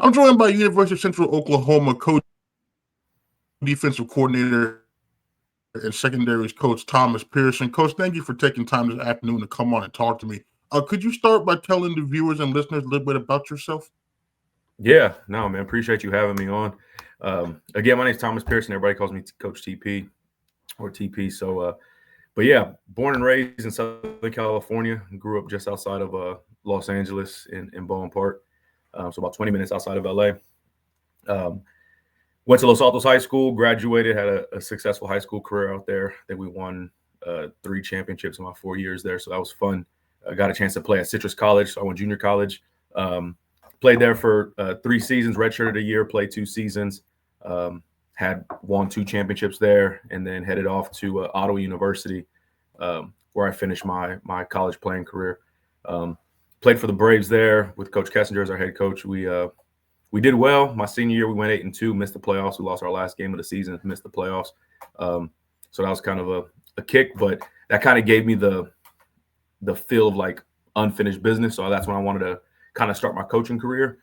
I'm joined by University of Central Oklahoma co-defensive coordinator and secondaries coach Thomas Pearson. Coach, thank you for taking time this afternoon to come on and talk to me. Could you start by telling the viewers and listeners a little bit about yourself? Yeah, no, man. Appreciate you having me on. Again, my name is Thomas Pearson. Everybody calls me Coach TP or TP. But yeah, born and raised in Southern California. Grew up just outside of Los Angeles in Bowen Park, so about 20 minutes outside of LA. Went to Los Altos High School, graduated, had a successful high school career out there. I think we won 3 championships in my 4 years there, so that was fun. I got a chance to play at Citrus College, so I went junior college. Played there for 3 seasons, redshirted a year, played 2 seasons. Had won 2 championships there, and then headed off to Ottawa University, where I finished my college playing career. Played for the Braves there with Coach Kessinger as our head coach. We did well. My senior year, we went 8-2, missed the playoffs. We lost our last game of the season, missed the playoffs. So that was kind of a kick, but that kind of gave me the feel of like unfinished business. So that's when I wanted to kind of start my coaching career.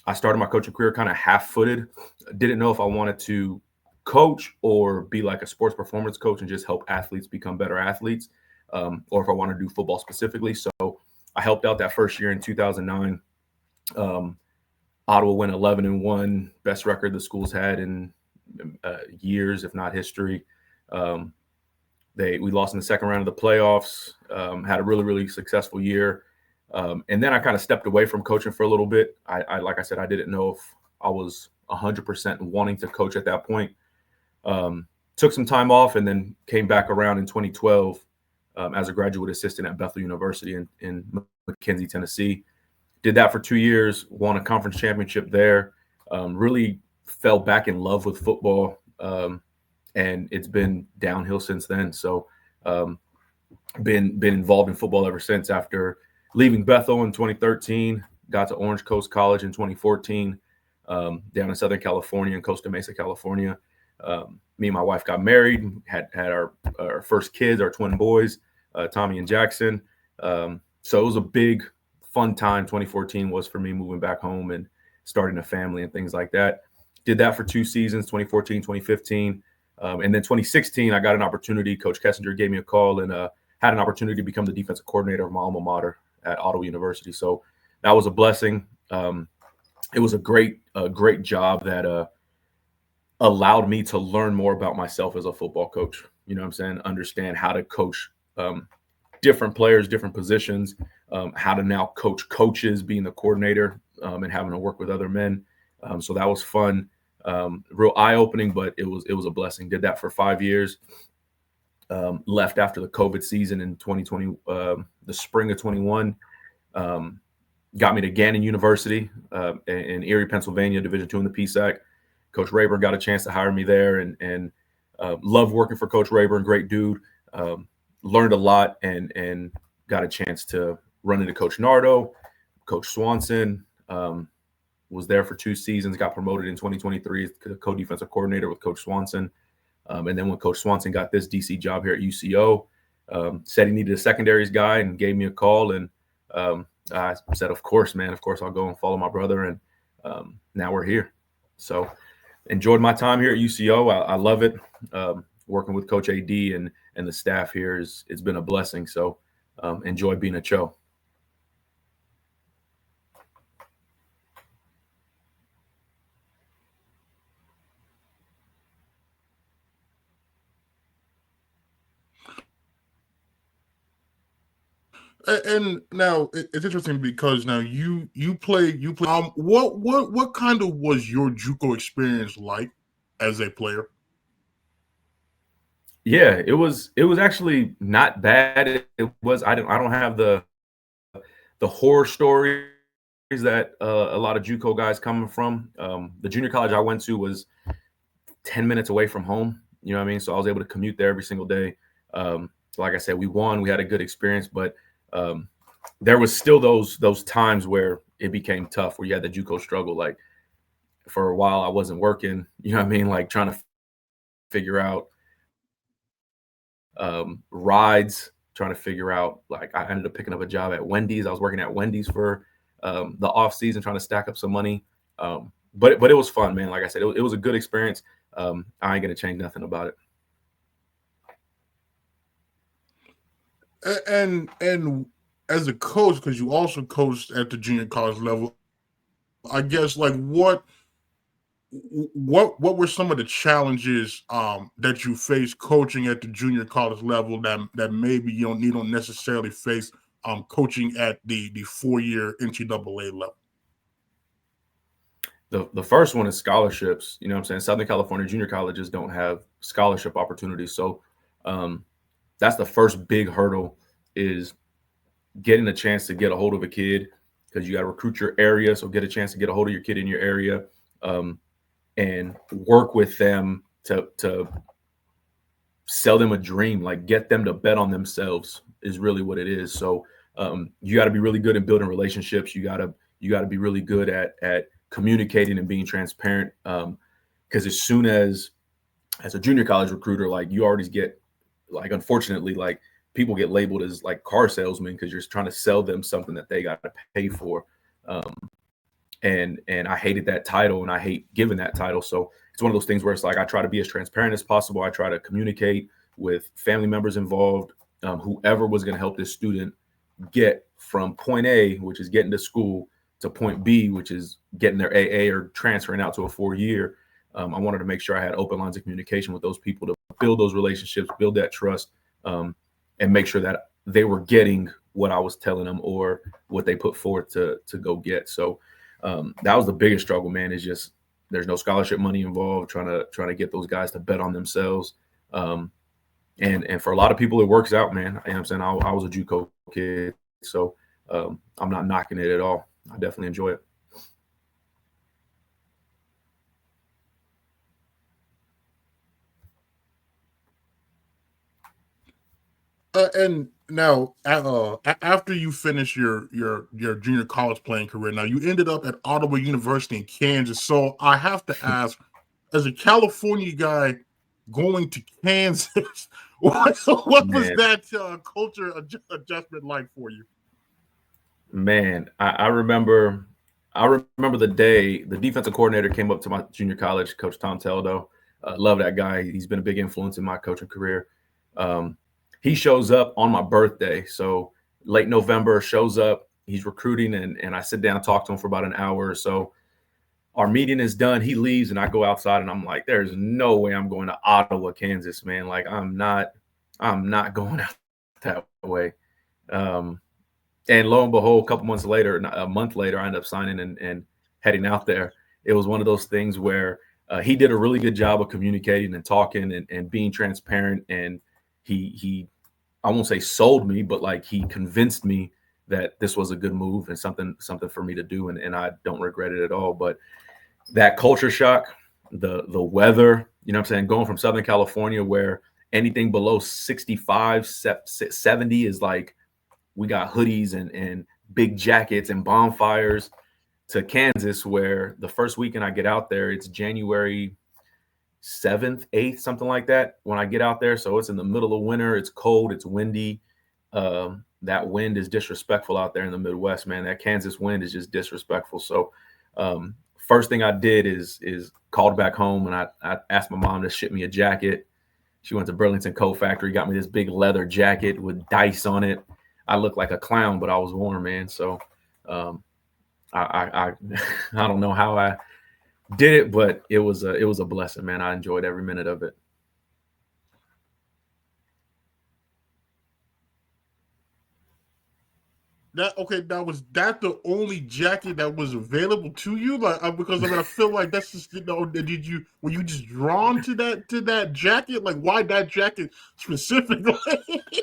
I started my coaching career kind of half-footed. Didn't know if I wanted to coach or be like a sports performance coach and just help athletes become better athletes, or if I wanted to do football specifically. So I helped out that first year in 2009. Ottawa went 11-1, best record the school's had in years, if not history. We lost in the second round of the playoffs, had a really, really successful year. And then I kind of stepped away from coaching for a little bit. I like I said, I didn't know if I was 100% wanting to coach at that point. Took some time off and then came back around in 2012 as a graduate assistant at Bethel University in McKenzie, Tennessee. Did that for 2 years, won a conference championship there, really fell back in love with football, and it's been downhill since then. So been involved in football ever since. After leaving Bethel in 2013, got to Orange Coast College in 2014, down in Southern California, in Costa Mesa, California. Me and my wife got married, had our first kids, our twin boys, Tommy and Jackson. So it was a big, fun time. 2014 was for me, moving back home and starting a family and things like that. Did that for 2 seasons, 2014, 2015. And then 2016, I got an opportunity. Coach Kessinger gave me a call and had an opportunity to become the defensive coordinator of my alma mater at Ottawa University. So that was a blessing. It was a great job that allowed me to learn more about myself as a football coach. You know what I'm saying? Understand how to coach different players, different positions, how to now coach coaches, being the coordinator, and having to work with other men. So that was fun, real eye-opening, but it was a blessing. Did that for 5 years. Left after the COVID season in 2020, the spring of 21. Got me to Gannon University in Erie, Pennsylvania, Division II in the PSAC. Coach Rayburn got a chance to hire me there, and loved working for Coach Rayburn. Great dude. Learned a lot and got a chance to run into Coach Nardo, Coach Swanson. Was there for 2 seasons, got promoted in 2023 as co-defensive coordinator with Coach Swanson. And then when Coach Swanson got this DC job here at UCO, said he needed a secondaries guy and gave me a call. And I said, of course, man, of course I'll go and follow my brother. And now we're here. So enjoyed my time here at UCO. I love it. Working with Coach AD and the staff here it's been a blessing. So enjoy being a Cho. And now it's interesting because now you play. What kind of was your JUCO experience like as a player? Yeah, it was actually not bad. It was I don't have the horror stories that a lot of JUCO guys coming from. The junior college I went to was 10 minutes away from home. You know what I mean? So I was able to commute there every single day. Like I said, we won. We had a good experience, but there was still those times where it became tough, where you had the JUCO struggle. Like for a while, I wasn't working. You know what I mean? Like trying to figure out rides, trying to figure out, like I ended up picking up a job at Wendy's. I was working at Wendy's for the off season trying to stack up some money. But it was fun, man. Like I said, it was a good experience. I ain't gonna change nothing about it. And as a coach, because you also coached at the junior college level, I guess like what were some of the challenges that you faced coaching at the junior college level that maybe you don't necessarily face coaching at the 4-year NCAA level? The first one is scholarships. You know what I'm saying? Southern California junior colleges don't have scholarship opportunities. So that's the first big hurdle, is getting a chance to get a hold of a kid, because you got to recruit your area. So get a chance to get a hold of your kid in your area and work with them to sell them a dream, like get them to bet on themselves is really what it is. So you got to be really good at building relationships. You got to be really good at communicating and being transparent. Because as soon as a junior college recruiter, like you already get, like, unfortunately, like people get labeled as like car salesmen because you're trying to sell them something that they got to pay for. And I hated that title, and I hate giving that title. So it's one of those things where it's like I try to be as transparent as possible. I try to communicate with family members involved, whoever was going to help this student get from point A, which is getting to school, to point B, which is getting their AA or transferring out to a 4-year. I wanted to make sure I had open lines of communication with those people to build those relationships, build that trust, and make sure that they were getting what I was telling them or what they put forth to go get. So that was the biggest struggle, man, is just there's no scholarship money involved, trying to get those guys to bet on themselves. And for a lot of people, it works out, man. You know what I'm saying? I was a JUCO kid, so I'm not knocking it at all. I definitely enjoy it. And now, after you finish your junior college playing career, now you ended up at Ottawa University in Kansas. So I have to ask, as a California guy going to Kansas, what was that culture adjustment like for you? Man, I remember the day the defensive coordinator came up to my junior college, Coach Tom Teldo. Love that guy. He's been a big influence in my coaching career. He shows up on my birthday. So late November, shows up. He's recruiting, and I sit down and talk to him for about an hour or so. Our meeting is done. He leaves, and I go outside, and I'm like, there's no way I'm going to Ottawa, Kansas, man. Like, I'm not going out that way. And lo and behold, a month later, I ended up signing and heading out there. It was one of those things where he did a really good job of communicating and talking and being transparent. And he I won't say sold me, but like he convinced me that this was a good move and something for me to do. And I don't regret it at all. But that culture shock, the weather, you know what I'm saying, going from Southern California where anything below 65, 70 is like, we got hoodies and big jackets and bonfires, to Kansas where the first weekend I get out there, it's January 7th, 8th, something like that when I get out there. So it's in the middle of winter. It's cold. It's windy. That wind is disrespectful out there in the Midwest, man. That Kansas wind is just disrespectful. So first thing I did is called back home, and I asked my mom to ship me a jacket. She went to Burlington Coat Factory, got me this big leather jacket with dice on it. I looked like a clown, but I was warm, man. So I don't know how I did it, but it was a blessing, man. I enjoyed every minute of it. Now was that the only jacket that was available to you? Like, because I mean, I feel like that's just, were you just drawn to that jacket? Like, why that jacket specifically?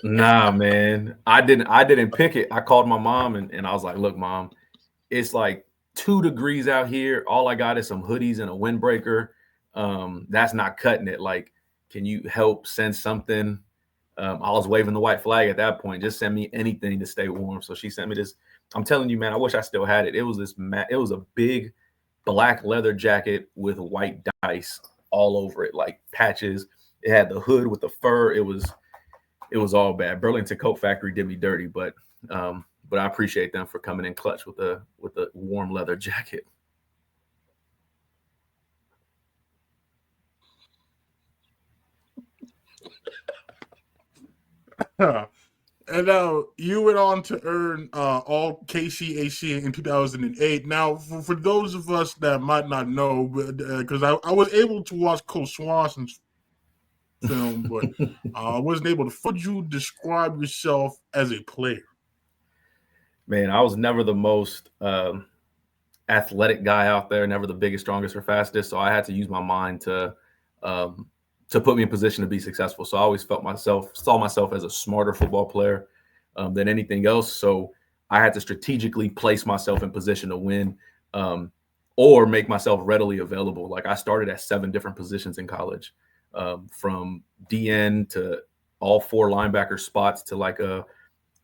Nah, man, I didn't pick it. I called my mom and I was like, look, Mom, it's like 2 degrees out here. All I got is some hoodies and a windbreaker. That's not cutting it. Like, can you help send something? I was waving the white flag at that point. Just send me anything to stay warm. So she sent me this. I'm telling you, man, I wish I still had it. It was it was a big black leather jacket with white dice all over it, like patches. It had the hood with the fur. It was all bad. Burlington Coat Factory did me dirty, but I appreciate them for coming in clutch with the warm leather jacket. And now you went on to earn all KCAC in 2008. Now, for those of us that might not know, because I was able to watch Coach Swanson's film, but I wasn't able to. Would you describe yourself as a player? Man, I was never the most athletic guy out there, never the biggest, strongest, or fastest. So I had to use my mind to put me in position to be successful. So I always saw myself as a smarter football player than anything else. So I had to strategically place myself in position to win or make myself readily available. Like I started at 7 different positions in college, from DN to all 4 linebacker spots to like a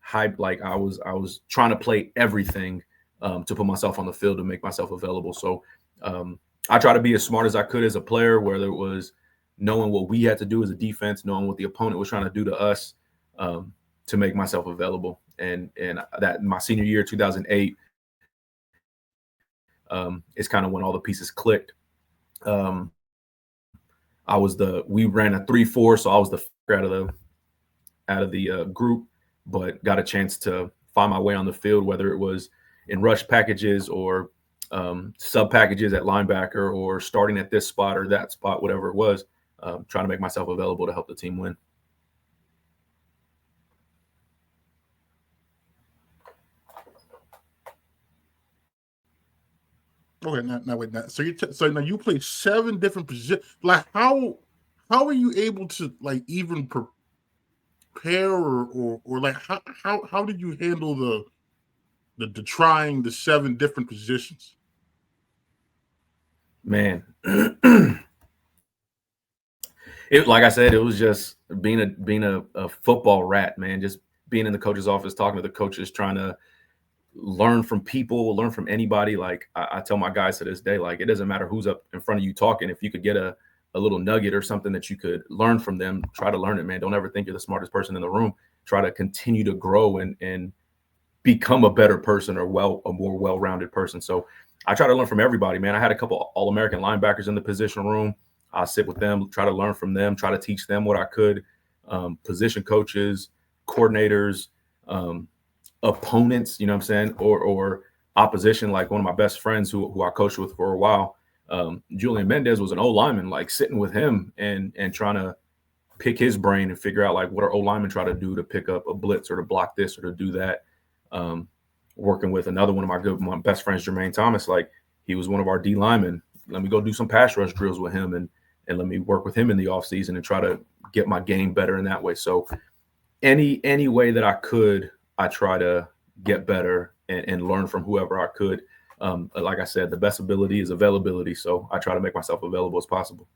high. Like I was trying to play everything to put myself on the field to make myself available. So I try to be as smart as I could as a player, whether it was knowing what we had to do as a defense, knowing what the opponent was trying to do to us, to make myself available. And that my senior year, 2008, is kind of when all the pieces clicked. We ran a 3-4, so I was the out of the group, but got a chance to find my way on the field, whether it was in rush packages or sub packages at linebacker or starting at this spot or that spot, whatever it was, trying to make myself available to help the team win. Okay, now wait. So now you play 7 different positions. Like how are you able to like even prepare or like how did you handle the trying the 7 different positions? Man, like I said, it was just being a football rat, man. Just being in the coach's office, talking to the coaches, trying to learn from people, learn from anybody. Like I tell my guys to this day, like it doesn't matter who's up in front of you talking. If you could get a little nugget or something that you could learn from them, try to learn it, man. Don't ever think you're the smartest person in the room. Try to continue to grow and become a better person or a more well-rounded person. So I try to learn from everybody, man. I had a couple All-American linebackers in the position room. I sit with them, try to learn from them, try to teach them what I could. Position coaches, coordinators, opponents, you know what I'm saying, or opposition. Like one of my best friends who I coached with for a while, Julian Mendez was an O lineman, like sitting with him and trying to pick his brain and figure out like what our O linemen try to do to pick up a blitz or to block this or to do that. Working with another one of my best friends, Jermaine Thomas, like he was one of our D linemen. Let me go do some pass rush drills with him and let me work with him in the off season and try to get my game better in that way. So any way that I could, I try to get better and learn from whoever I could. Like I said, the best ability is availability. So I try to make myself available as possible.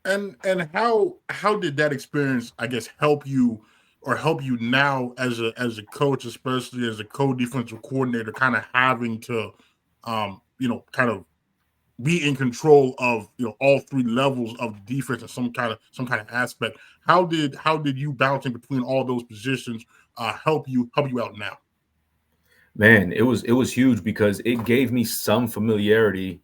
And how did that experience, I guess, help you now as a coach, especially as a co-defensive coordinator, kind of having to kind of be in control of all 3 levels of defense in some kind of aspect. How did you bouncing between all those positions help you out now? Man, it was huge because it gave me some familiarity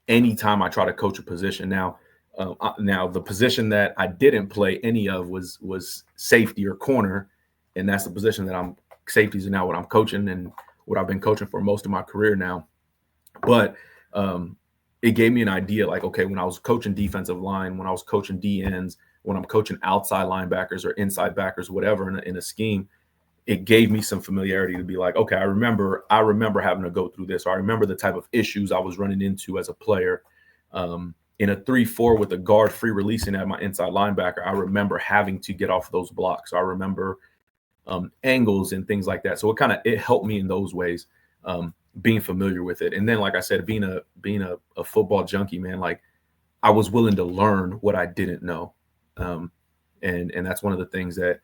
anytime I try to coach a position. Now the position that I didn't play any of was safety or corner, and that's the position that safeties are now what I'm coaching and what I've been coaching for most of my career now. But it gave me an idea, like, okay, when I was coaching defensive line, when I was coaching DNs, when I'm coaching outside linebackers or inside backers, whatever in a scheme, it gave me some familiarity to be like, okay, I remember having to go through this. Or I remember the type of issues I was running into as a player. In a 3-4 with a guard free releasing at my inside linebacker, I remember having to get off those blocks. I remember angles and things like that. So it helped me in those ways, being familiar with it. And then, like I said, being a football junkie, man, like I was willing to learn what I didn't know. And that's one of the things that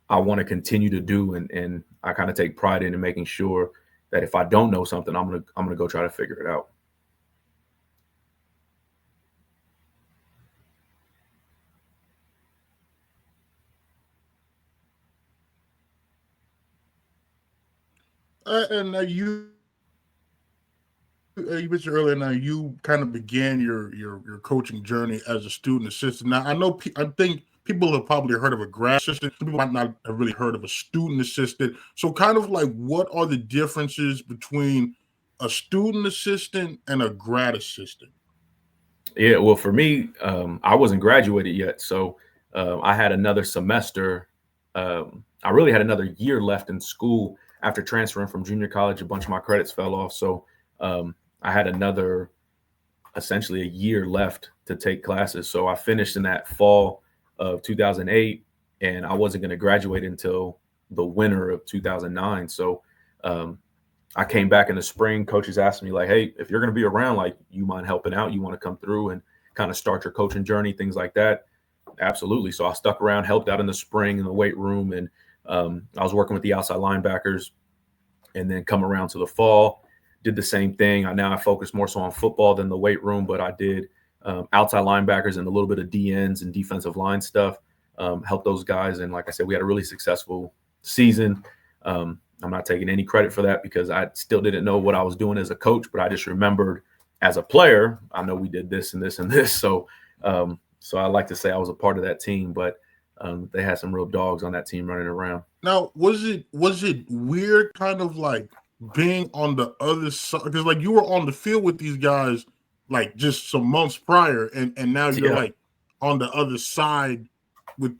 I want to continue to do. And I kind of take pride in making sure that if I don't know something, I'm gonna go try to figure it out. And you mentioned earlier now you kind of began your coaching journey as a student assistant. Now I know I think people have probably heard of a grad assistant. Some people might not have really heard of a student assistant. So kind of like what are the differences between a student assistant and a grad assistant? Yeah, well, for me, I wasn't graduated yet, so I had another semester. I really had another year left in school after transferring from junior college. A bunch of my credits fell off, so I had another, essentially, a year left to take classes. So I finished in that fall of 2008, and I wasn't going to graduate until the winter of 2009. So um, I came back in the spring. Coaches asked me like, "Hey, if you're going to be around, like, you mind helping out? You want to come through and kind of start your coaching journey, things like that?" Absolutely. So I stuck around, helped out in the spring in the weight room, and I was working with the outside linebackers. And then come around to the fall, did the same thing. I focus more so on football than the weight room, but I did outside linebackers and a little bit of DNs and defensive line stuff. Help those guys, and like I said, we had a really successful season. I'm not taking any credit for that because I still didn't know what I was doing as a coach, but I just remembered as a player, I know we did this and this and this. So I like to say I was a part of that team, but they had some real dogs on that team running around. Now, was it weird kind of like being on the other side? Because like you were on the field with these guys like just some months prior, and now you're like on the other side with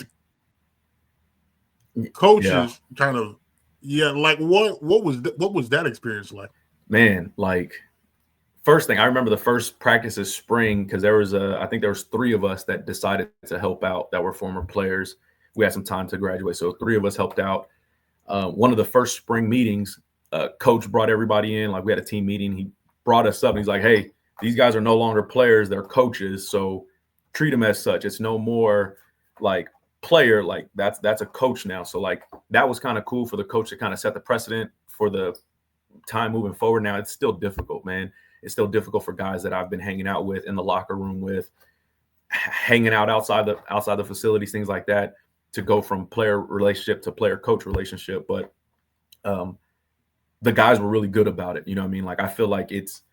the coaches kind of. Yeah, like what was that experience like? Man, like first thing I remember, the first practice of spring, because I think there was 3 of us that decided to help out that were former players. We had some time to graduate, so 3 of us helped out. One of the first spring meetings, coach brought everybody in. Like we had a team meeting. He brought us up. And he's like, "Hey, these guys are no longer players; they're coaches. So treat them as such. It's no more like player. Like that's a coach now. So like that was kind of cool for the coach to kind of set the precedent for the time moving forward. Now it's still difficult, man. It's still difficult for guys that I've been hanging out with in the locker room with, hanging out outside the facilities, things like that, to go from player relationship to player coach relationship. But the guys were really good about it. You know what I mean? Like I feel like it's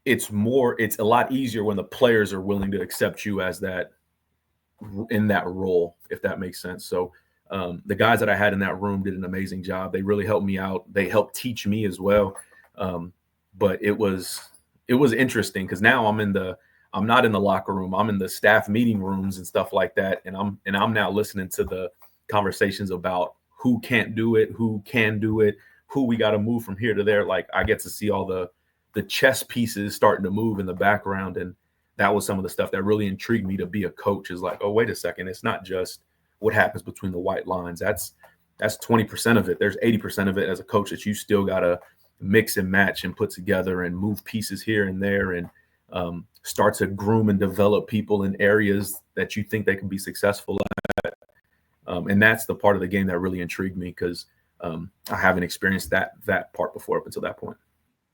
a lot easier when the players are willing to accept you as that in that role, if that makes sense. So the guys that I had in that room did an amazing job. They really helped me out. They helped teach me as well. But it was interesting because now I'm not in the locker room. I'm in the staff meeting rooms and stuff like that. And I'm now listening to the conversations about who can't do it, who can do it, who we got to move from here to there. Like I get to see all the chess pieces starting to move in the background. And that was some of the stuff that really intrigued me to be a coach, is like, oh, wait a second. It's not just what happens between the white lines. That's 20% of it. There's 80% of it as a coach that you still got to mix and match and put together and move pieces here and there, and start to groom and develop people in areas that you think they can be successful at. And that's the part of the game that really intrigued me because I haven't experienced that part before up until that point.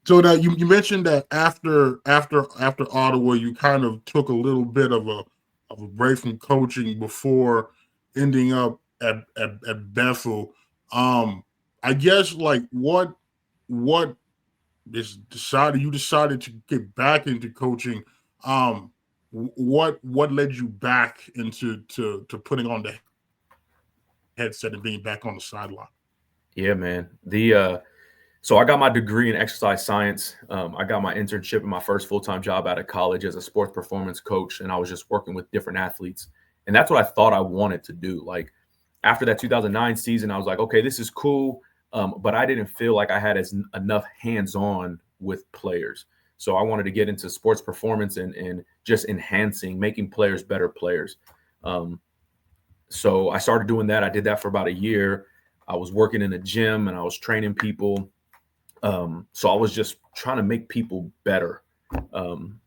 So that you mentioned that after Ottawa, you kind of took a little bit of a break from coaching before ending up at Bethel. I guess like what you decided to get back into coaching. What led you back into to putting on the headset and being back on the sideline? Yeah, man. So I got my degree in exercise science. I got my internship in my first full-time job out of college as a sports performance coach, and I was just working with different athletes. And that's what I thought I wanted to do. Like after that 2009 season, I was like, okay, this is cool. But I didn't feel like I had enough hands-on with players. So I wanted to get into sports performance and just enhancing, making players better players. So I started doing that. I did that for about a year. I was working in a gym and I was training people. So I was just trying to make people better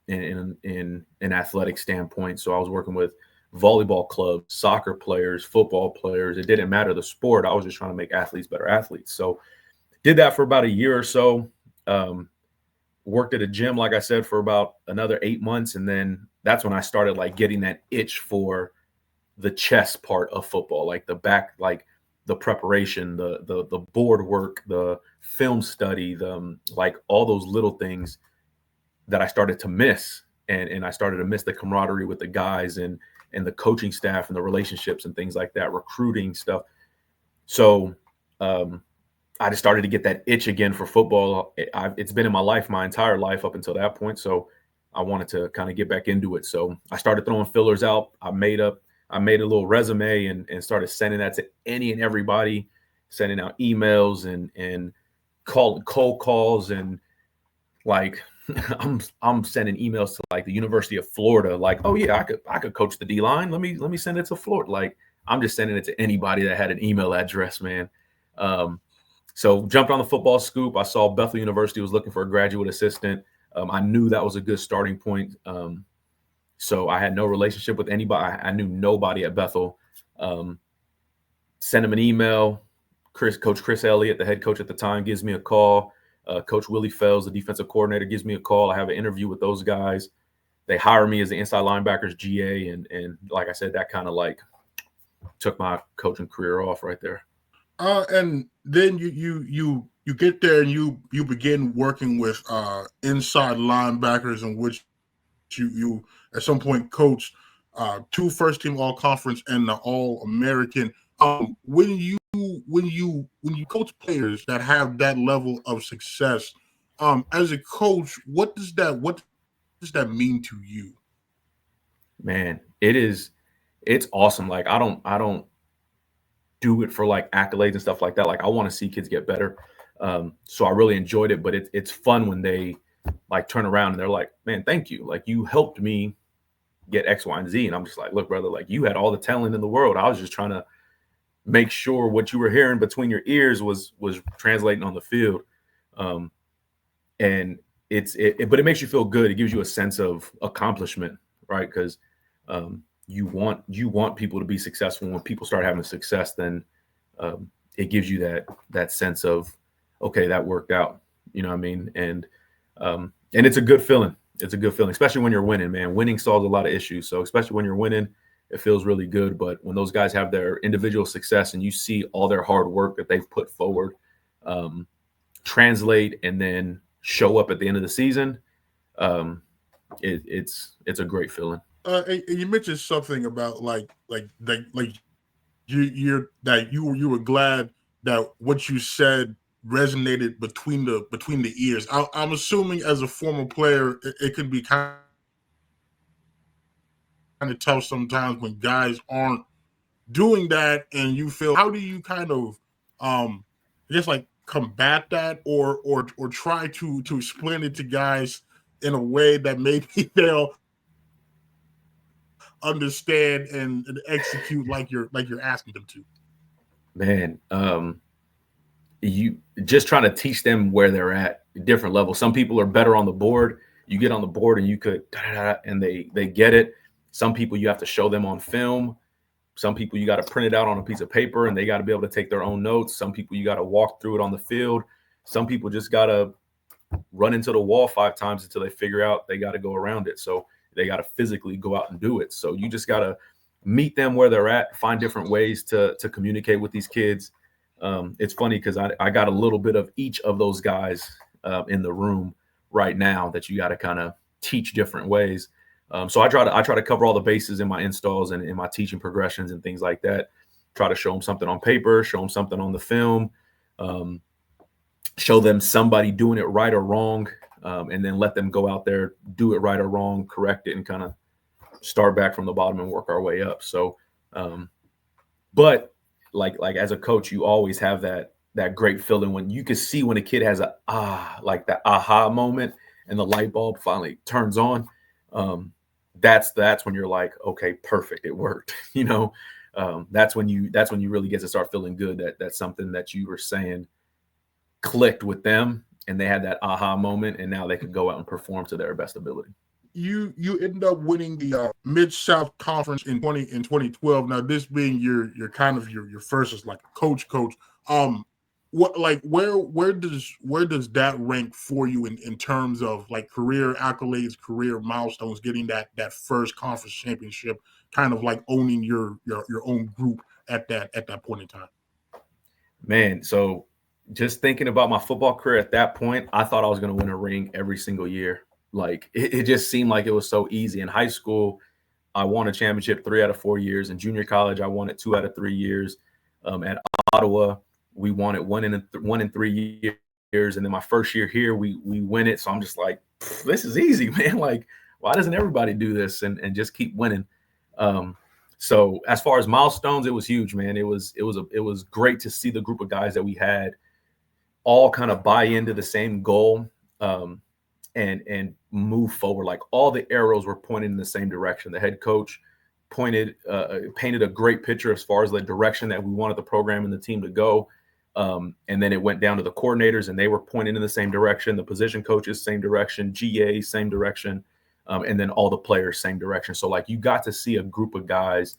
in an athletic standpoint. So I was working with volleyball clubs, soccer players, football players. It didn't matter the sport. I was just trying to make athletes better athletes. So did that for about a year or so. Worked at a gym, like I said, for about another 8 months. And then that's when I started like getting that itch for the chess part of football, like the back, like the preparation, the board work, the film study, the like all those little things that I started to miss, and I started to miss the camaraderie with the guys and the coaching staff and the relationships and things like that, recruiting stuff. So I just started to get that itch again for football. It's been in my life, my entire life up until that point. So I wanted to kind of get back into it. So I started throwing fillers out. I made a little resume and started sending that to any and everybody, sending out emails and cold calls, and like I'm sending emails to like the University of Florida, like, oh yeah, I could coach the D line. Let me send it to Florida. Like I'm just sending it to anybody that had an email address, man. So jumped on the football scoop. I saw Bethel University was looking for a graduate assistant. I knew that was a good starting point. So I had no relationship with anybody. I knew nobody at Bethel. Sent him an email. Coach Chris Elliott, the head coach at the time, gives me a call. Coach Willie Fells, the defensive coordinator, gives me a call. I have an interview with those guys. They hire me as the inside linebackers GA. And like I said, that kind of like took my coaching career off right there. And then you get there and you begin working with inside linebackers, in which you at some point coached 2 first-team All-Conference and the All-American. When you coach players that have that level of success, as a coach, what does that mean to you? Man, it's awesome. Like I don't do it for like accolades and stuff like that. Like I want to see kids get better. So I really enjoyed it, but it's fun when they like turn around and they're like, man, thank you. Like you helped me get X, Y, and Z. And I'm just like, look, brother, like you had all the talent in the world. I was just trying to make sure what you were hearing between your ears was translating on the field. And but it makes you feel good. It gives you a sense of accomplishment, right? Because you want people to be successful. When people start having success, then it gives you that sense of, okay, that worked out. You know what I mean? And it's a good feeling. It's a good feeling, especially when you're winning, man. Winning solves a lot of issues. So especially when you're winning, it feels really good. But when those guys have their individual success and you see all their hard work that they've put forward translate and then show up at the end of the season, it's a great feeling. And you mentioned something about like you were glad that what you said resonated between the ears. I'm assuming as a former player, it can be kind of tough sometimes when guys aren't doing that, and you feel, how do you kind of just like combat that or try to explain it to guys in a way that maybe they'll understand and execute like you're asking them to? Man, you just trying to teach them where they're at, different levels. Some people are better on the board. You get on the board and you could and they get it. Some people you have to show them on film. Some people you got to print it out on a piece of paper and they got to be able to take their own notes. Some people you got to walk through it on the field. Some people just got to run into the wall 5 times until they figure out they got to go around it. So they got to physically go out and do it. So you just got to meet them where they're at, find different ways to communicate with these kids. It's funny because I got a little bit of each of those guys in the room right now that you got to kind of teach different ways. So I try to cover all the bases in my installs and in my teaching progressions and things like that. Try to show them something on paper, show them something on the film, show them somebody doing it right or wrong, and then let them go out there, do it right or wrong, correct it, and kind of start back from the bottom and work our way up. So, but like as a coach, you always have that great feeling when you can see when a kid has like that aha moment and the light bulb finally turns on. That's when you're like, okay, perfect, it worked. You know, that's when you really get to start feeling good that that's something that you were saying clicked with them and they had that aha moment and now they could go out and perform to their best ability. You ended up winning the Mid-South Conference in 2012. Now, this being your kind of your first as like a coach. Where does that rank for you in terms of like career accolades, career milestones, getting that first conference championship, kind of like owning your own group at that point in time? Man, so just thinking about my football career at that point, I thought I was going to win a ring every single year. Like it just seemed like it was so easy. In high school, I won a championship 3 out of 4 years. In junior college, I won it 2 out of 3 years. At Ottawa, we won it 1 in 3 years. And then my first year here, we win it. So I'm just like, this is easy, man. Like, why doesn't everybody do this and just keep winning? So as far as milestones, it was huge, man. It was great to see the group of guys that we had all kind of buy into the same goal and move forward. Like all the arrows were pointing in the same direction. The head coach painted a great picture as far as the direction that we wanted the program and the team to go. And then it went down to the coordinators, and they were pointing in the same direction. The position coaches, same direction. GA, same direction. And then all the players, same direction. So like you got to see a group of guys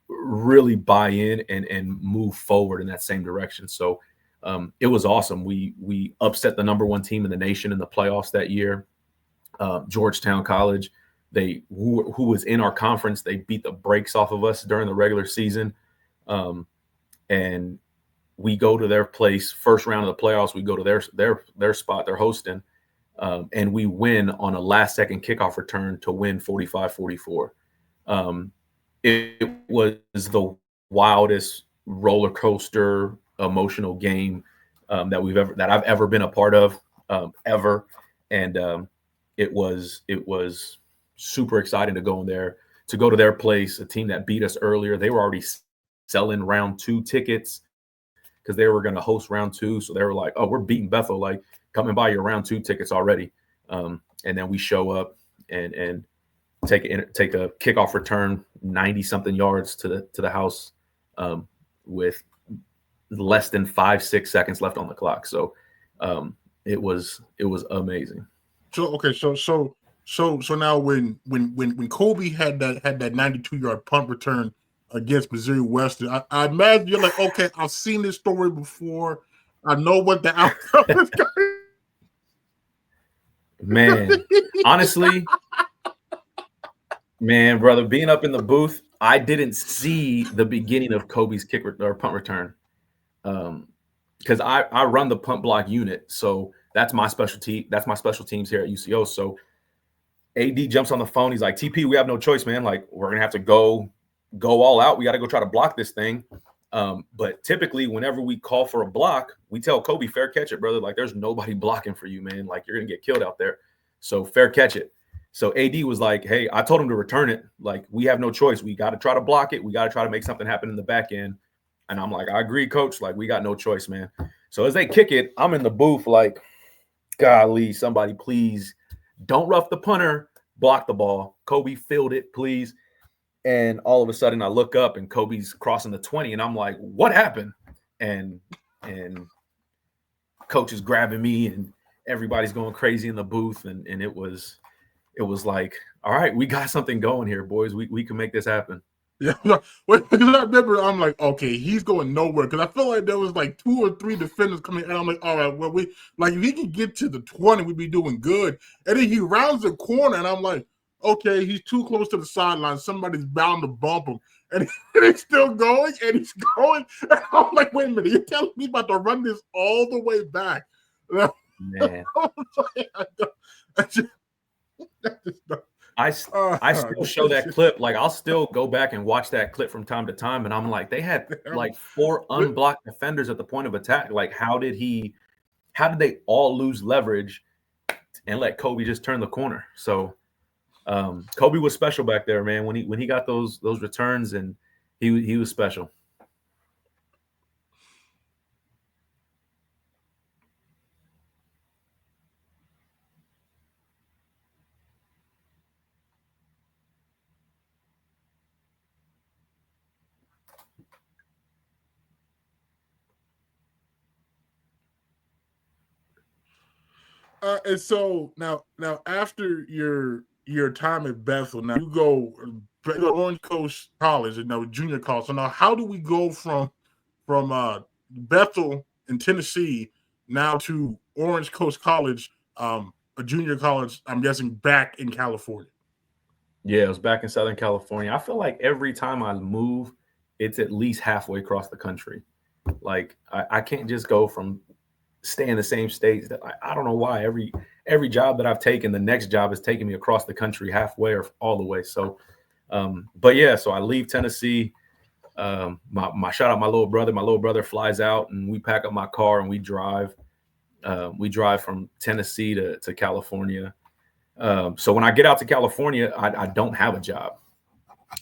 really buy in and move forward in that same direction. So it was awesome. We upset the number one team in the nation in the playoffs that year. Georgetown College, who was in our conference, they beat the brakes off of us during the regular season. And we go to their place, first round of the playoffs. We go to their spot, they're hosting. And we win on a last-second kickoff return to win 45-44. It was the wildest roller coaster, emotional game that I've ever been a part of, ever. And it was super exciting to go to their place, a team that beat us earlier. They were already selling round 2 tickets because they were going to host round 2. So they were like, oh, we're beating Bethel. Like, come and buy your round 2 tickets already. And then we show up and take a kickoff return 90-something yards to the house with less than 5-6 seconds left on the clock. So it was amazing. So okay, so now when Kobe had that 92-yard punt return against Missouri Western, I imagine you're like, okay, I've seen this story before. I know what the outcome is going. Man, honestly, man, brother, being up in the booth, I didn't see the beginning of Kobe's kick or punt return because I run the punt block unit, so that's my specialty. That's my special teams here at UCO. So AD jumps on the phone. He's like, TP, we have no choice, man. Like, we're gonna have to go all out. We got to go try to block this thing. But typically, whenever we call for a block, we tell Kobe, fair catch it, brother. Like, there's nobody blocking for you, man. Like, you're going to get killed out there. So fair catch it. So AD was like, hey, I told him to return it. Like, we have no choice. We got to try to block it. We got to try to make something happen in the back end. And I'm like, I agree, coach. Like, we got no choice, man. So as they kick it, I'm in the booth like, golly, somebody please don't rough the punter, block the ball. Kobe, field it, please. And all of a sudden I look up and Kobe's crossing the 20 and I'm like, what happened? And coach is grabbing me and everybody's going crazy in the booth. And it was like, all right, we got something going here, boys. We can make this happen. Yeah, because I remember I'm like, okay, he's going nowhere. Because I feel like there was like 2 or 3 defenders coming, and I'm like, all right, well, if he can get to the 20, we'd be doing good. And then he rounds the corner, and I'm like, okay, he's too close to the sideline. Somebody's bound to bump him. And he's still going, and he's going. And I'm like, wait a minute, you're telling me about to run this all the way back? Man. I still show that clip. Like, I'll still go back and watch that clip from time to time. And I'm like, they had like 4 unblocked defenders at the point of attack. Like, how did they all lose leverage and let Kobe just turn the corner? So Kobe was special back there, man. When he got those returns, and he was special. And so now after your time at Bethel, now you go to Orange Coast College, junior college. So now how do we go from Bethel in Tennessee now to Orange Coast College, a junior college, I'm guessing back in California? Yeah, it was back in Southern California. I feel like every time I move, it's at least halfway across the country. Like I can't just go from stay in the same states. That I don't know why every job that I've taken, the next job is taking me across the country halfway or all the way. So, but yeah, so I leave Tennessee. My shout out my little brother. My little brother flies out, and we pack up my car and we drive. We drive from Tennessee to California. So when I get out to California, I don't have a job.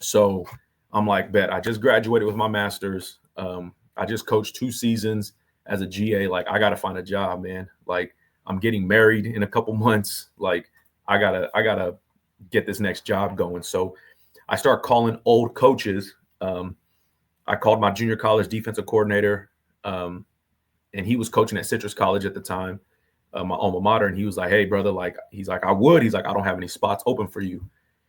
So I'm like, bet I just graduated with my master's. I just coached 2 seasons as a GA. Like, I got to find a job, man. Like, I'm getting married in a couple months. Like, I gotta get this next job going. So I start calling old coaches. I called my junior college defensive coordinator, and he was coaching at Citrus College at the time, my alma mater. And he was like, hey, brother, he's like, I don't have any spots open for you.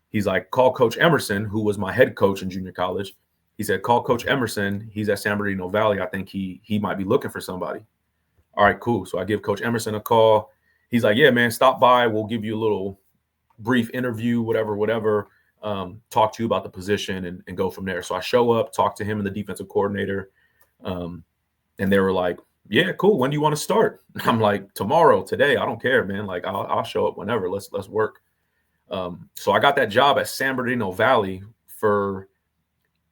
He's like, call Coach Emerson, who was my head coach in junior college. He said, call Coach Emerson. He's at San Bernardino Valley. I think he might be looking for somebody. All right, cool. So I give Coach Emerson a call. He's like, yeah, man, stop by. We'll give you a little brief interview, whatever. Talk to you about the position and go from there. So I show up, talk to him and the defensive coordinator. And they were like, yeah, cool. When do you want to start? I'm like, tomorrow, today. I don't care, man. Like, I'll show up whenever. Let's work. So I got that job at San Bernardino Valley for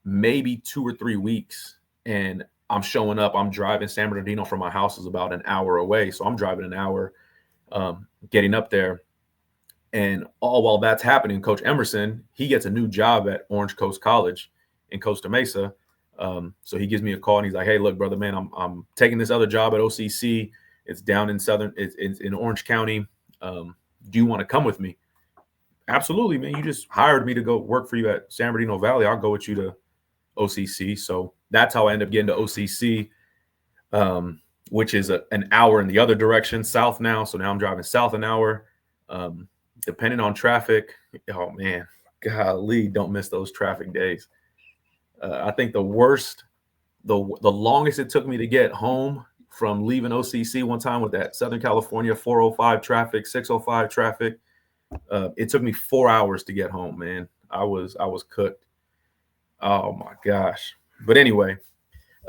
maybe 2 or 3 weeks. And I'm showing up. I'm driving. San Bernardino from my house is about an hour away. So I'm driving an hour, getting up there. And all while that's happening, Coach Emerson, he gets a new job at Orange Coast College in Costa Mesa. So he gives me a call and he's like, hey, look, brother, man, I'm taking this other job at OCC. It's down in it's in Orange County. Do you want to come with me? Absolutely, man. You just hired me to go work for you at San Bernardino Valley. I'll go with you to OCC. So that's how I end up getting to OCC, which is an hour in the other direction, south now. So now I'm driving south an hour. Depending on traffic, oh man, golly, don't miss those traffic days. I think the worst, the longest it took me to get home from leaving OCC one time with that Southern California 405 traffic, 605 traffic. It took me 4 hours to get home, man. I was cooked. Oh my gosh. But anyway,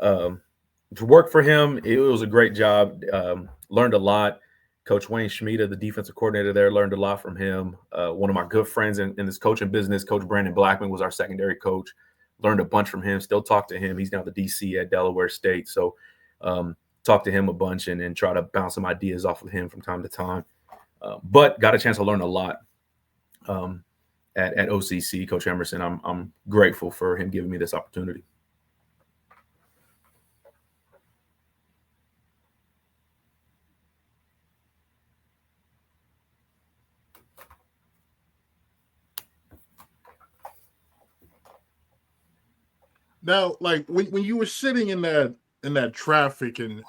to work for him, it was a great job. Learned a lot. Coach Wayne Schmida, the defensive coordinator there, learned a lot from him. One of my good friends in this coaching business, Coach Brandon Blackman, was our secondary coach. Learned a bunch from him. Still talk to him. He's now the DC at Delaware State. So talk to him a bunch and try to bounce some ideas off of him from time to time. But got a chance to learn a lot at OCC, Coach Emerson. I'm grateful for him giving me this opportunity. Now, like when you were sitting in that traffic and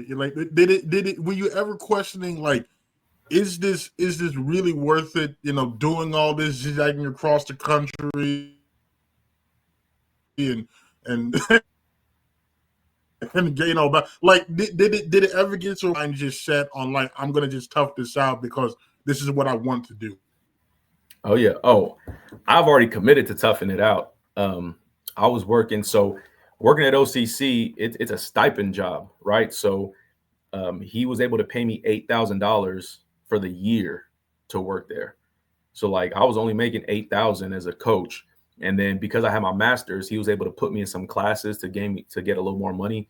like did it were you ever questioning like is this really worth it, doing all this zigzagging across the country and and but like did it ever get so I'm just set on like I'm gonna just tough this out because this is what I want to do? Oh yeah. Oh, I've already committed to toughing it out. I was working at OCC, it's a stipend job, right? So he was able to pay me $8,000 for the year to work there. So like I was only making $8,000 as a coach. And then because I had my master's, he was able to put me in some classes to get a little more money.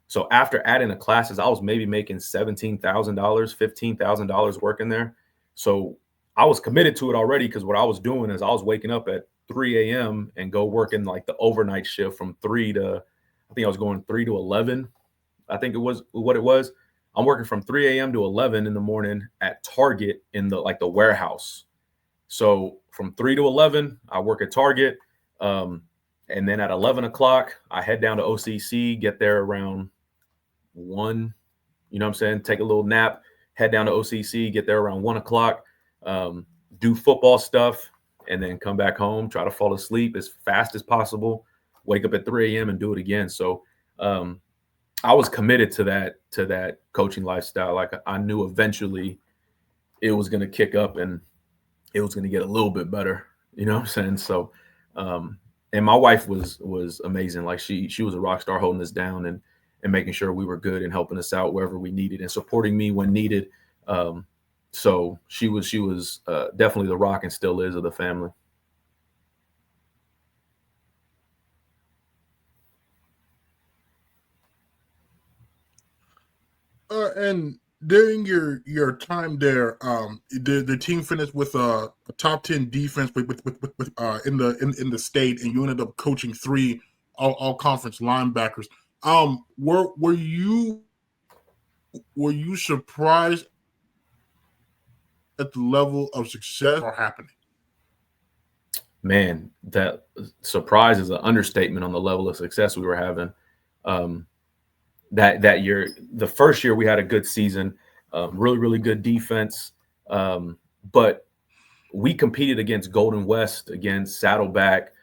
So after adding the classes, I was maybe making $17,000, $15,000 working there. So I was committed to it already because what I was doing is I was waking up at 3 a.m. and go working like the overnight shift from 3 to, I think I was going 3 to 11. I think it was what it was. I'm working from 3 a.m. to 11 in the morning at Target in the warehouse. So from 3 to 11, I work at Target. And then at 11 o'clock, I head down to OCC, get there around 1, you know what I'm saying? Take a little nap, head down to OCC, get there around 1 o'clock, do football stuff, and then come back home, try to fall asleep as fast as possible, wake up at 3 a.m. and do it again. So I was committed to that coaching lifestyle. Like I knew eventually it was going to kick up and it was going to get a little bit better. You know what I'm saying? So, and my wife was amazing. Like she was a rock star holding us down. And and making sure we were good and helping us out wherever we needed and supporting me when needed. So she was definitely the rock and still is of the family. And during your time there, the team finished with a top 10 defense with in the state, and you ended up coaching 3 all conference linebackers. Were you surprised at the level of success are happening? Man, that surprise is an understatement on the level of success we were having. That year, the first year we had a good season, really, really good defense. But we competed against Golden West, against Saddleback,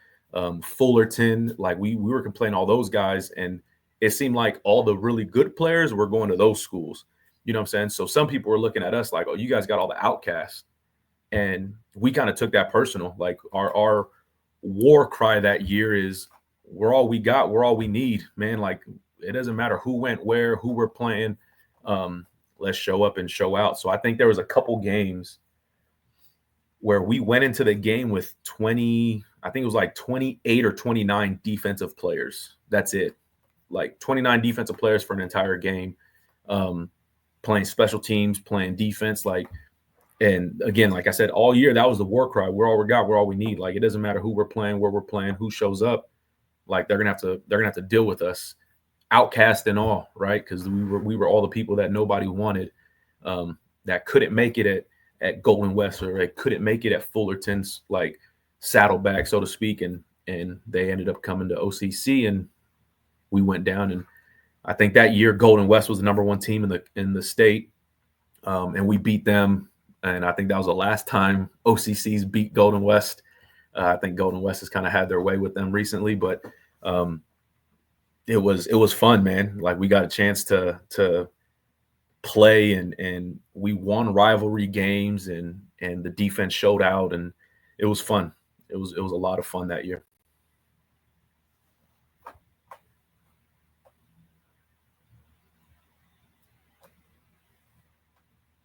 Fullerton. Like we were playing all those guys, and it seemed like all the really good players were going to those schools. You know what I'm saying? So some people were looking at us like, oh, you guys got all the outcasts. And we kind of took that personal. Like our war cry that year is, we're all we got. We're all we need, man. Like it doesn't matter who went where, who we're playing. Let's show up and show out. So I think there was a couple games where we went into the game with 20, I think it was like 28 or 29 defensive players. That's it. Like 29 defensive players for an entire game. Playing special teams, playing defense, and again, like I said, all year that was the war cry. We're all we got. We're all we need. Like it doesn't matter who we're playing, where we're playing, who shows up. Like they're gonna have to deal with us, outcast and all, right? Because we were all the people that nobody wanted, that couldn't make it at Golden West, or it couldn't make it at Fullerton's, like Saddleback, so to speak, and they ended up coming to OCC, and we went down. And I think that year Golden West was the number 1 team in the state, and we beat them. And I think that was the last time OCCs beat Golden West. I think Golden West has kind of had their way with them recently, but it was fun, man. Like we got a chance to play, and we won rivalry games, and the defense showed out, and it was fun. It was a lot of fun that year.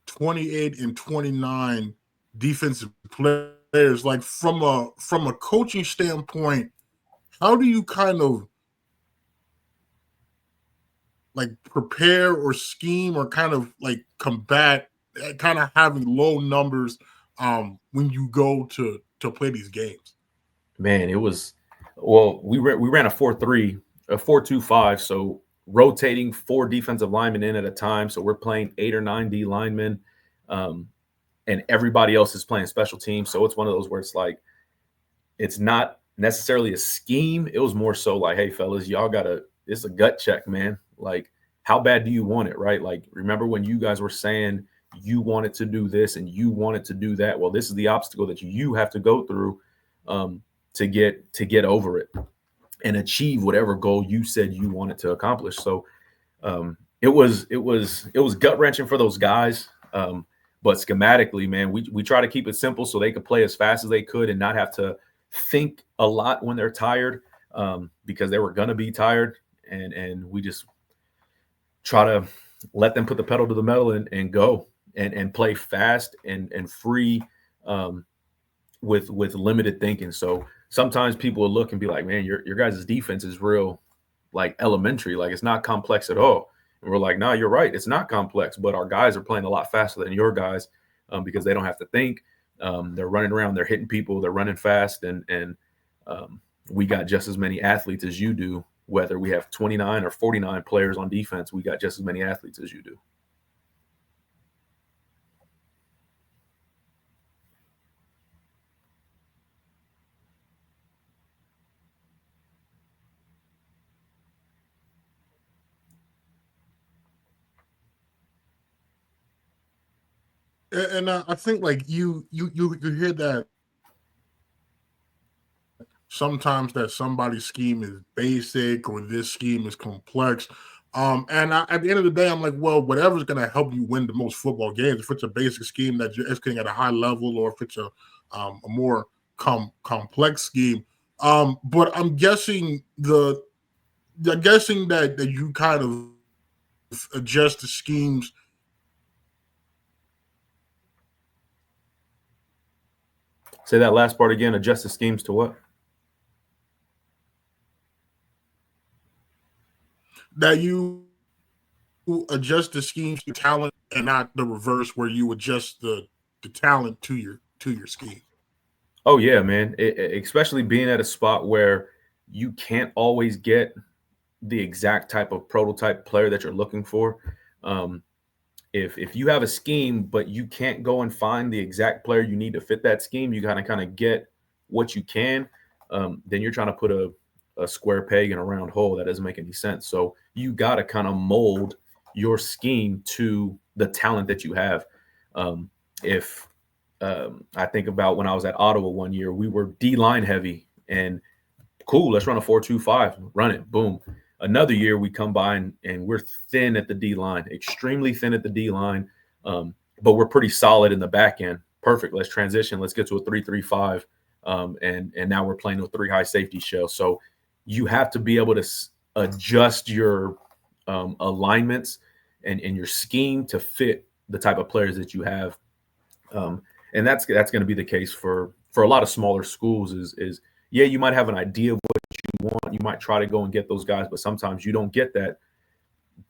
28 and 29 defensive players. Like from a coaching standpoint, how do you kind of like prepare or scheme or kind of like combat kind of having low numbers when you go to play these games? Man, it was, well, we ran a 4-3, a 4-2-5, so rotating 4 defensive linemen in at a time. So we're playing 8 or 9 D linemen, and everybody else is playing special teams. So it's one of those where it's like, it's not necessarily a scheme. It was more so like, hey, fellas, y'all it's a gut check, man. Like, how bad do you want it, right? Like, remember when you guys were saying you wanted to do this and you wanted to do that? Well, this is the obstacle that you have to go through to get over it and achieve whatever goal you said you wanted to accomplish. So it was gut wrenching for those guys. But schematically, man, we try to keep it simple so they could play as fast as they could and not have to think a lot when they're tired, because they were going to be tired. And we just try to let them put the pedal to the metal and go and play fast and free, with limited thinking. So sometimes people will look and be like, man, your guys' defense is real, like elementary, like it's not complex at all. And we're like, no, you're right, it's not complex, but our guys are playing a lot faster than your guys, because they don't have to think. They're running around, they're hitting people, they're running fast, and we got just as many athletes as you do. Whether we have 29 or 49 players on defense, we got just as many athletes as you do. And I think like you hear that sometimes, that somebody's scheme is basic or this scheme is complex. At the end of the day, I'm like, well, whatever's going to help you win the most football games, if it's a basic scheme that you're executing at a high level, or if it's a more complex scheme. But I'm guessing the I'm guessing that you kind of adjust the schemes. Say that last part again. Adjust the schemes to what? That you adjust the schemes to talent and not the reverse, where you adjust the talent to your scheme. Oh yeah, man. Especially being at a spot where you can't always get the exact type of prototype player that you're looking for. If you have a scheme, but you can't go and find the exact player you need to fit that scheme, you kind of get what you can. Then you're trying to put a square peg in a round hole. That doesn't make any sense. So you got to kind of mold your scheme to the talent that you have. If I think about when I was at Ottawa one year, we were D-line heavy and cool, let's run a 4-2-5, run it, boom. Another year we come by and we're thin at the D-line, extremely thin at the D-line, but we're pretty solid in the back end. Perfect, let's transition, let's get to a 3-3-5, and now we're playing with 3 high safety shell. So you have to be able to adjust your alignments and your scheme to fit the type of players that you have. And that's going to be the case for a lot of smaller schools is yeah, you might have an idea of what you want. You might try to go and get those guys, but sometimes you don't get that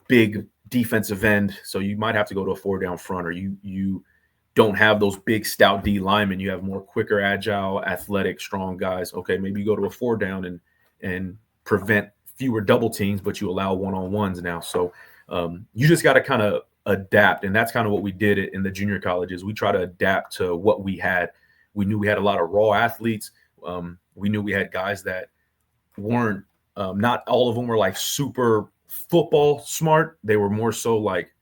big defensive end. So you might have to go to a 4-down front, or you don't have those big stout D linemen. You have more quicker, agile, athletic, strong guys. Okay, maybe you go to a 4-down and prevent fewer double teams, but you allow one-on-ones now. So you just got to kind of adapt, and that's kind of what we did in the junior colleges. We try to adapt to what we had. We knew we had a lot of raw athletes. We knew we had guys that weren't not all of them were like super football smart. They were more so like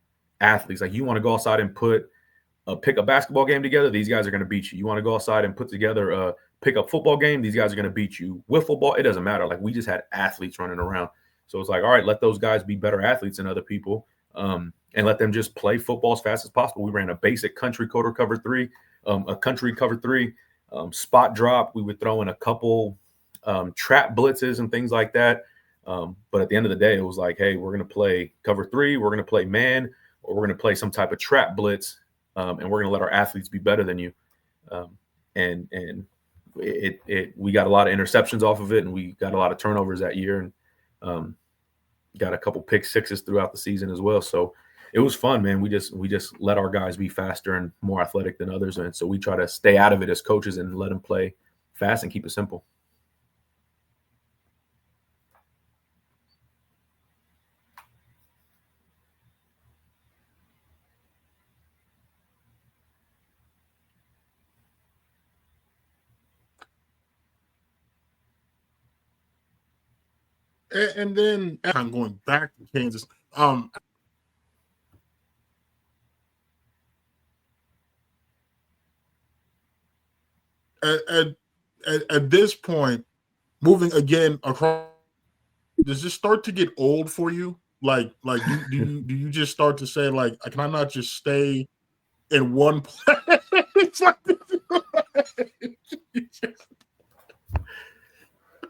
athletes. Like, you want to go outside and pick a basketball game together, these guys are going to beat you. You want to go outside and put together a pickup football game, these guys are going to beat you. With football, it doesn't matter. Like, we just had athletes running around. So it's like, all right, let those guys be better athletes than other people. And let them just play football as fast as possible. We ran a basic country quarter cover 3, a country cover 3, spot drop. We would throw in a couple trap blitzes and things like that. But at the end of the day, it was like, hey, we're going to play cover 3, we're going to play man, or we're going to play some type of trap blitz, and we're going to let our athletes be better than you. And we got a lot of interceptions off of it, and we got a lot of turnovers that year, and got a couple pick sixes throughout the season as well. So it was fun, man. We just let our guys be faster and more athletic than others. And so we try to stay out of it as coaches and let them play fast and keep it simple. And then I'm going back to Kansas. At this point, moving again across, does this start to get old for you? Like do you just start to say, like, can I not just stay in one place?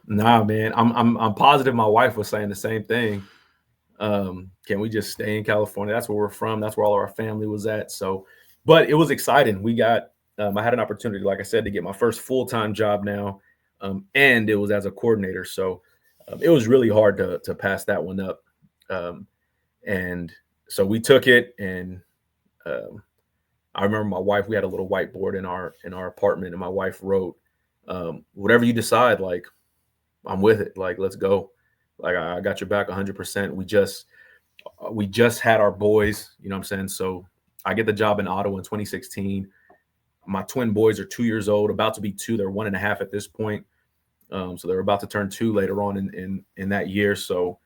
Nah, man, I'm positive my wife was saying the same thing. Can we just stay in California? That's where we're from. That's where all of our family was at. So, but it was exciting. We got, I had an opportunity, like I said, to get my first full-time job now. And it was as a coordinator. So it was really hard to pass that one up. And so we took it, and I remember my wife, we had a little whiteboard in our apartment, and my wife wrote, whatever you decide, like, I'm with it. Like, let's go. Like, I got your back 100%. We just had our boys, you know what I'm saying? So I get the job in Ottawa in 2016. My twin boys are 2 years old, about to be 2. They're 1.5 at this point. So they're about to turn 2 later on in that year. So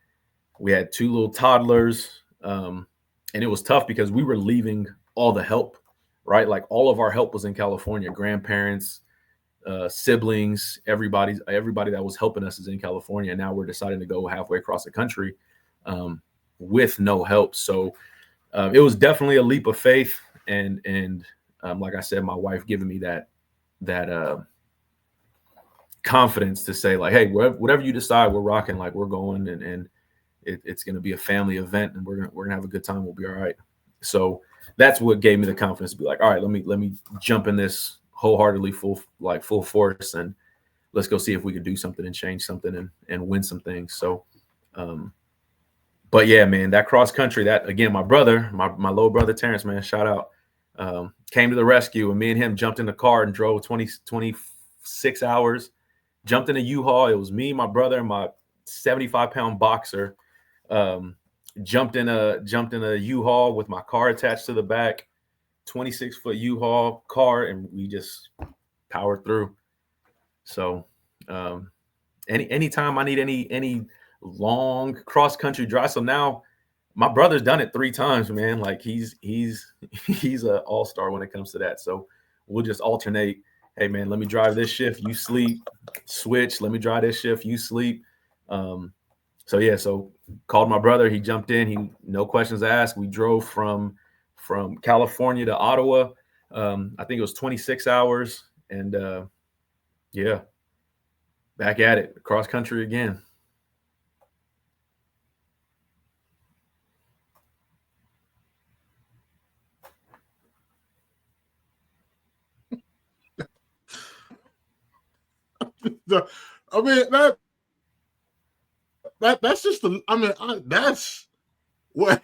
we had 2 little toddlers. And it was tough because we were leaving all the help, right? Like, all of our help was in California, grandparents, siblings, everybody that was helping us is in California. And now we're deciding to go halfway across the country with no help. So it was definitely a leap of faith. And like I said, my wife giving me that confidence to say, like, hey, whatever you decide, we're rocking, like, we're going. And it's going to be a family event, and we're gonna have a good time. We'll be all right. So that's what gave me the confidence to be like, all right, let me jump in this wholeheartedly, full force, and let's go see if we could do something and change something and win some things. So, but yeah, man, that cross country, that again, my brother, my little brother Terrence, man, shout out, came to the rescue, and me and him jumped in the car and drove 26 hours, jumped in a U-Haul. It was me, my brother, and my 75-pound boxer. Jumped in a U-Haul with my car attached to the back, 26-foot U-Haul car, and we just powered through. So, anytime I need any long cross country drive. So now my brother's done it 3 times, man. Like he's an all-star when it comes to that. So we'll just alternate. Hey man, let me drive this shift, you sleep, switch. Let me drive this shift, you sleep. So called my brother. He jumped in. He no questions asked. We drove from California to Ottawa. I think it was 26 hours, and back at it, cross country again. I mean that's just the. I mean that's what.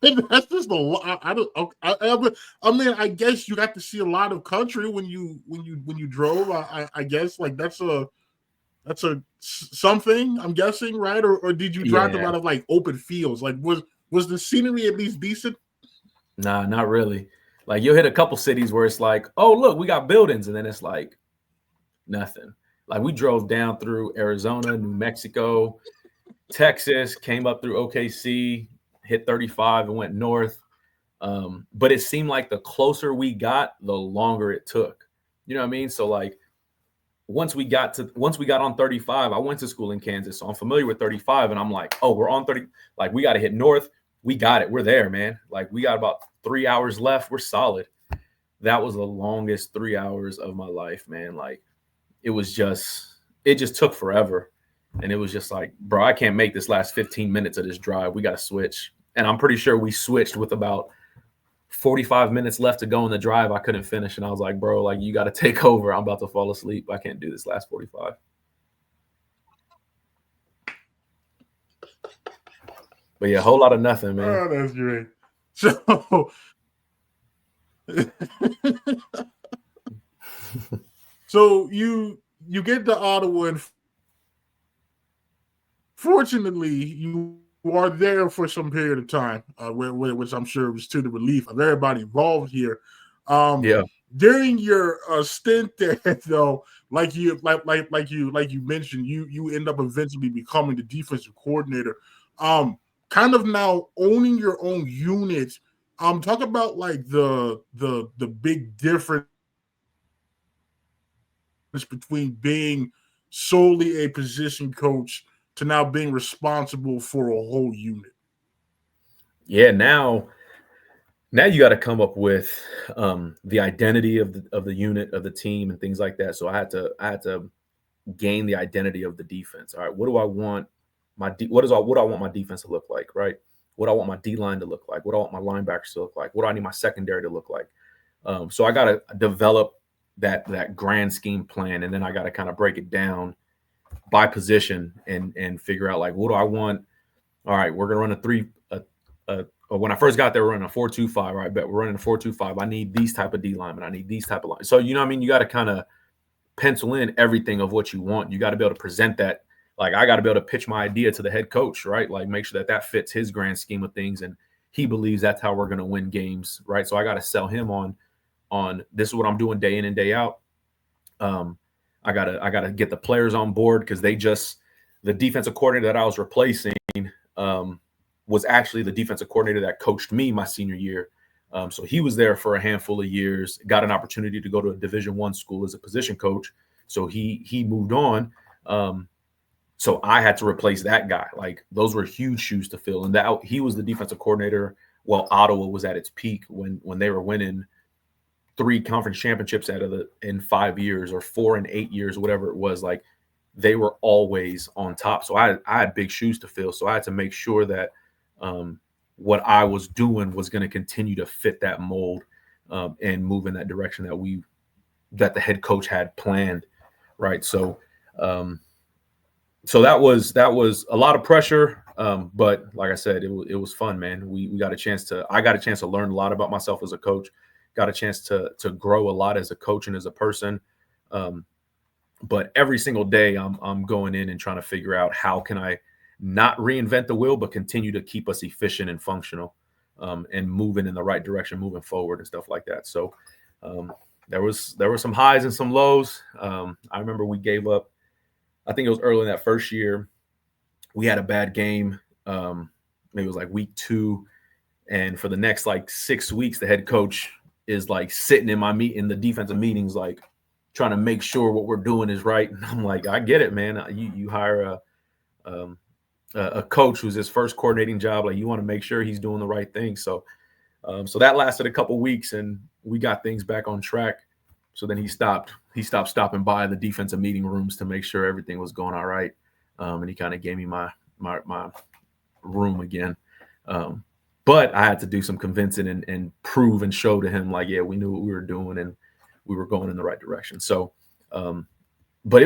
That's just a lot. I mean, I guess you got to see a lot of country when you drove. I guess like that's a something. I'm guessing, right? Or did you drive a lot of like open fields? Like was the scenery at least decent? Nah, not really. Like you'll hit a couple cities where it's like, oh look, we got buildings, and then it's like nothing. Like we drove down through Arizona, New Mexico, Texas, came up through OKC. Hit 35 and went north. But it seemed like the closer we got, the longer it took. You know what I mean? So like once we got on 35, I went to school in Kansas. So I'm familiar with 35. And I'm like, oh, we're on 30. Like we got to hit north. We got it. We're there, man. Like we got about 3 hours left. We're solid. That was the longest 3 hours of my life, man. Like it just took forever. And it was just like, bro, I can't make this last 15 minutes of this drive. We got to switch. And I'm pretty sure we switched with about 45 minutes left to go in the drive. I couldn't finish. And I was like, bro, like, you got to take over. I'm about to fall asleep. I can't do this last 45. But yeah, a whole lot of nothing, man. Oh, that's great. So you get to Ottawa, and fortunately, you are there for some period of time, which I'm sure was to the relief of everybody involved here. During your stint there, though, like you mentioned, you end up eventually becoming the defensive coordinator. Kind of now owning your own unit. Talk about like the big difference between being solely a position coach to now being responsible for a whole unit. Yeah, now you got to come up with the identity of the unit, of the team, and things like that. So I had to gain the identity of the defense. All right, what do I want what do I want my defense to look like, right? What do I want my D line to look like? What do I want my linebackers to look like? What do I need my secondary to look like? So I got to develop that grand scheme plan, and then I got to kind of break it down by position and figure out like, what do I want? All right, we're gonna run when I first got there, we're running a 4-2-5. Right, bet we're running a 4-2-5. I need these type of D linemen. I need these type of line. So you know what I mean? You got to kind of pencil in everything of what you want. You got to be able to present that. Like I got to be able to pitch my idea to the head coach, right? Like make sure that fits his grand scheme of things, and he believes that's how we're gonna win games, right? So I got to sell him on this is what I'm doing day in and day out. I gotta get the players on board because the defensive coordinator that I was replacing was actually the defensive coordinator that coached me my senior year. So he was there for a handful of years, got an opportunity to go to a Division I school as a position coach. So he moved on. So I had to replace that guy. Like those were huge shoes to fill. And that he was the defensive coordinator while Ottawa was at its peak when they were winning 3 conference championships in 5 years or 4 and 8 years, whatever it was. Like they were always on top. So I had big shoes to fill. So I had to make sure that what I was doing was going to continue to fit that mold and move in that direction that the head coach had planned. Right. So so that was a lot of pressure. But like I said, it was fun, man. I got a chance to learn a lot about myself as a coach, got a chance to grow a lot as a coach and as a person. But every single day I'm going in and trying to figure out how can I not reinvent the wheel, but continue to keep us efficient and functional, and moving in the right direction, moving forward and stuff like that. So there were some highs and some lows. I remember we gave up, I think it was early in that first year, we had a bad game. Maybe it was like week 2. And for the next like 6 weeks, the head coach is like sitting in the defensive meetings, like trying to make sure what we're doing is right. And I'm like, I get it, man. You hire a coach who's his first coordinating job. Like, you want to make sure he's doing the right thing. So that lasted a couple weeks and we got things back on track. So then he stopped stopping by the defensive meeting rooms to make sure everything was going all right. And he kind of gave me my room again. But I had to do some convincing and prove and show to him, like, yeah, we knew what we were doing and we were going in the right direction. So, but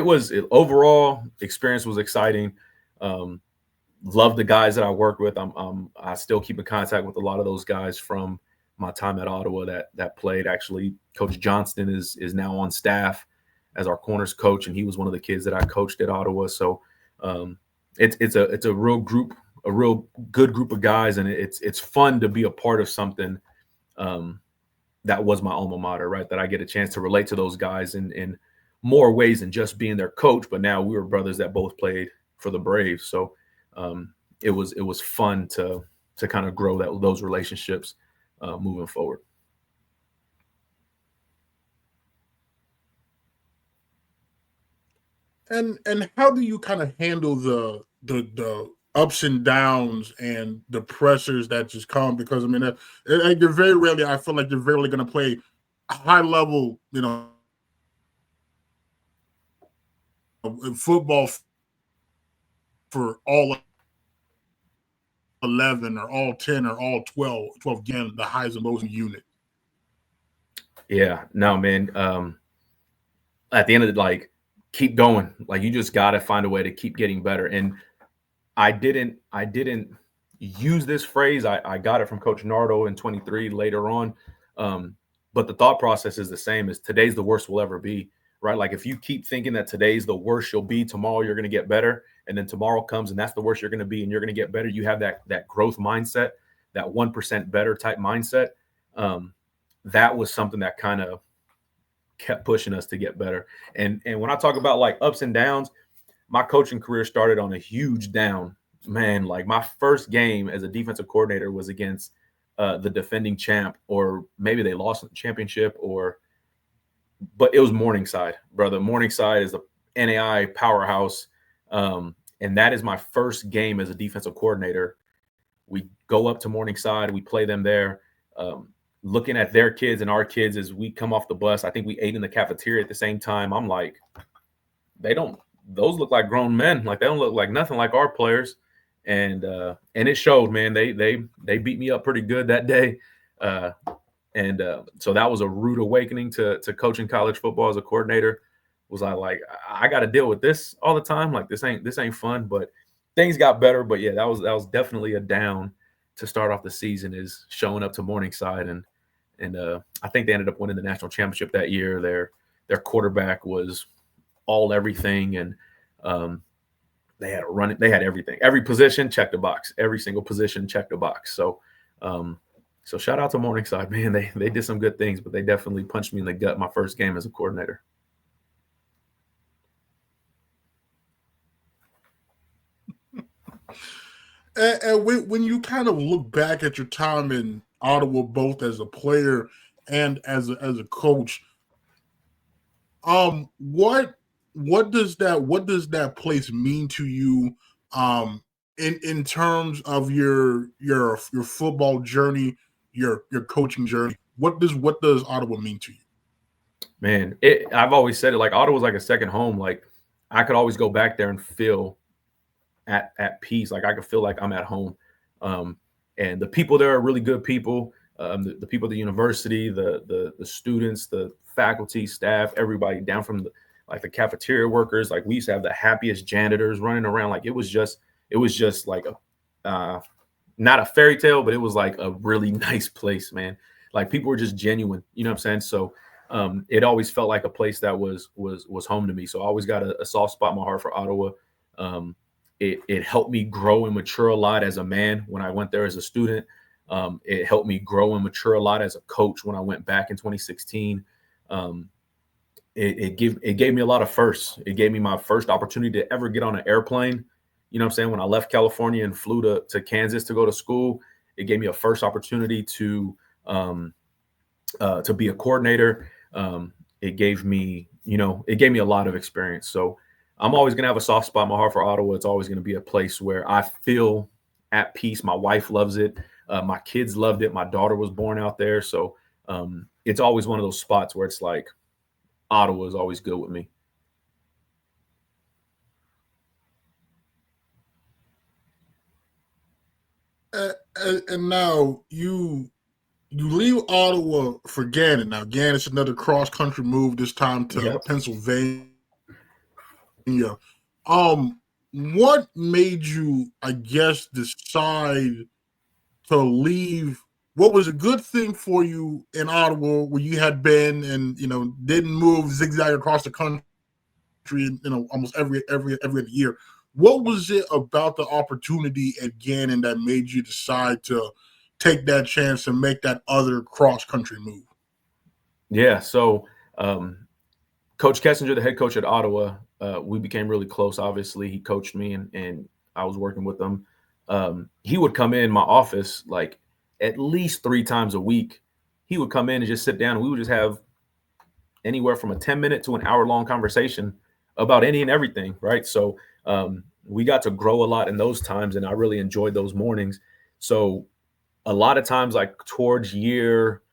overall experience was exciting. Love the guys that I worked with. I still keep in contact with a lot of those guys from my time at Ottawa that played. Actually, Coach Johnston is now on staff as our corners coach, and he was one of the kids that I coached at Ottawa. So it's a real group, a real good group of guys, and it's fun to be a part of something that was my alma mater, right? That I get a chance to relate to those guys in more ways than just being their coach. But now we were brothers that both played for the Braves, so it was fun to kind of grow those relationships moving forward. And how do you kind of handle the ups and downs and the pressures that just come? Because I mean, you're very rarely. I feel like you're rarely going to play a high level, football for all 11 or all 10 or all 12 again, the highs and lows in unit. Yeah, no, man. At the end of the, like, keep going. Like, you just got to find a way to keep getting better. And I didn't use this phrase. I got it from Coach Nardo in 23 later on. But the thought process is the same as today's the worst we'll ever be, right? Like, if you keep thinking that today's the worst you'll be, tomorrow you're going to get better. And then tomorrow comes and that's the worst you're going to be and you're going to get better. You have that growth mindset, that 1% better type mindset. That was something that kind of kept pushing us to get better. And when I talk about like ups and downs, my coaching career started on a huge down, man. Like, my first game as a defensive coordinator was against the defending champ, or maybe they lost the championship, but it was Morningside, brother. Morningside is the NAI powerhouse. And that is my first game as a defensive coordinator. We go up to Morningside, we play them there. Looking at their kids and our kids as we come off the bus, I think we ate in the cafeteria at the same time. I'm like, those look like grown men. Like, they don't look like nothing like our players. And it showed, man. They beat me up pretty good that day. So that was a rude awakening to coaching college football as a coordinator. Was I got to deal with this all the time? Like, this ain't fun. But things got better. But yeah, that was definitely a down to start off the season, is showing up to Morningside, and I think they ended up winning the national championship that year. Their quarterback was all everything, and they had a run. They had everything. Every position checked the box. Every single position checked the box. So shout out to Morningside, man. They did some good things, but they definitely punched me in the gut my first game as a coordinator. And when you kind of look back at your time in Ottawa, both as a player and as a coach, what does that place mean to you, in terms of your football journey, your coaching journey? What does Ottawa mean to you? Man, I've always said it, like, Ottawa's like a second home. Like, I could always go back there and feel at peace. Like I could feel like I'm at home. And the people there are really good people. The people at the university, the students, the faculty, staff, everybody down from the cafeteria workers. Like we used to have the happiest janitors running around. Like it was just like not a fairy tale, but it was like a really nice place, man. Like people were just genuine, you know what I'm saying? So it always felt like a place that was home to me. So I always got a soft spot in my heart for Ottawa. It helped me grow and mature a lot as a man when I went there as a student. It helped me grow and mature a lot as a coach when I went back in 2016. It gave me a lot of firsts. It gave me my first opportunity to ever get on an airplane. You know what I'm saying? When I left California and flew to Kansas to go to school, it gave me a first opportunity to be a coordinator. It gave me a lot of experience. So I'm always going to have a soft spot in my heart for Ottawa. It's always going to be a place where I feel at peace. My wife loves it. My kids loved it. My daughter was born out there. So it's always one of those spots where it's like Ottawa is always good with me. And now you leave Ottawa for Gannon. Now Gannon's another cross country move. This time to Pennsylvania. What made you, I guess, decide to leave? What was a good thing for you in Ottawa, where you had been and didn't move zigzag across the country, almost every other year? What was it about the opportunity at Gannon that made you decide to take that chance and make that other cross country move? Yeah. So Coach Kessinger, the head coach at Ottawa, we became really close. Obviously, he coached me and I was working with him. He would come in my office like at least 3 times a week. He would come in and just sit down and we would just have anywhere from a 10-minute to an hour-long conversation about any and everything, right? So we got to grow a lot in those times, and I really enjoyed those mornings. So a lot of times, like towards year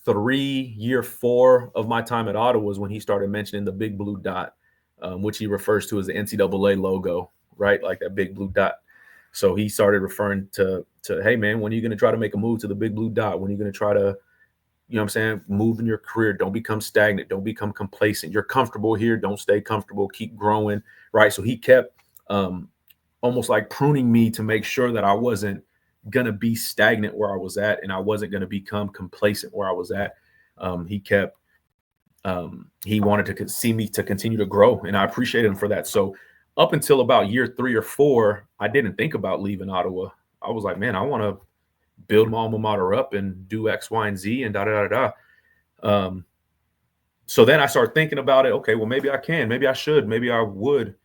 3, year 4 of my time at Ottawa was when he started mentioning the big blue dot, which he refers to as the NCAA logo, right? Like that big blue dot. So he started referring to, hey man, when are you going to try to make a move to the big blue dot? When are you going to try to, you know what I'm saying, move in your career? Don't become stagnant. Don't become complacent. You're comfortable here. Don't stay comfortable. Keep growing, right? So he kept almost like pruning me to make sure that I wasn't going to be stagnant where I was at and I wasn't going to become complacent where I was at. He wanted to see me to continue to grow, and I appreciated him for that. So up until about year 3 or 4, I didn't think about leaving Ottawa. I was like, man, I want to build my alma mater up and do X, Y, and Z and da. So then I started thinking about it. Okay, well, maybe I can, maybe I should, maybe I would.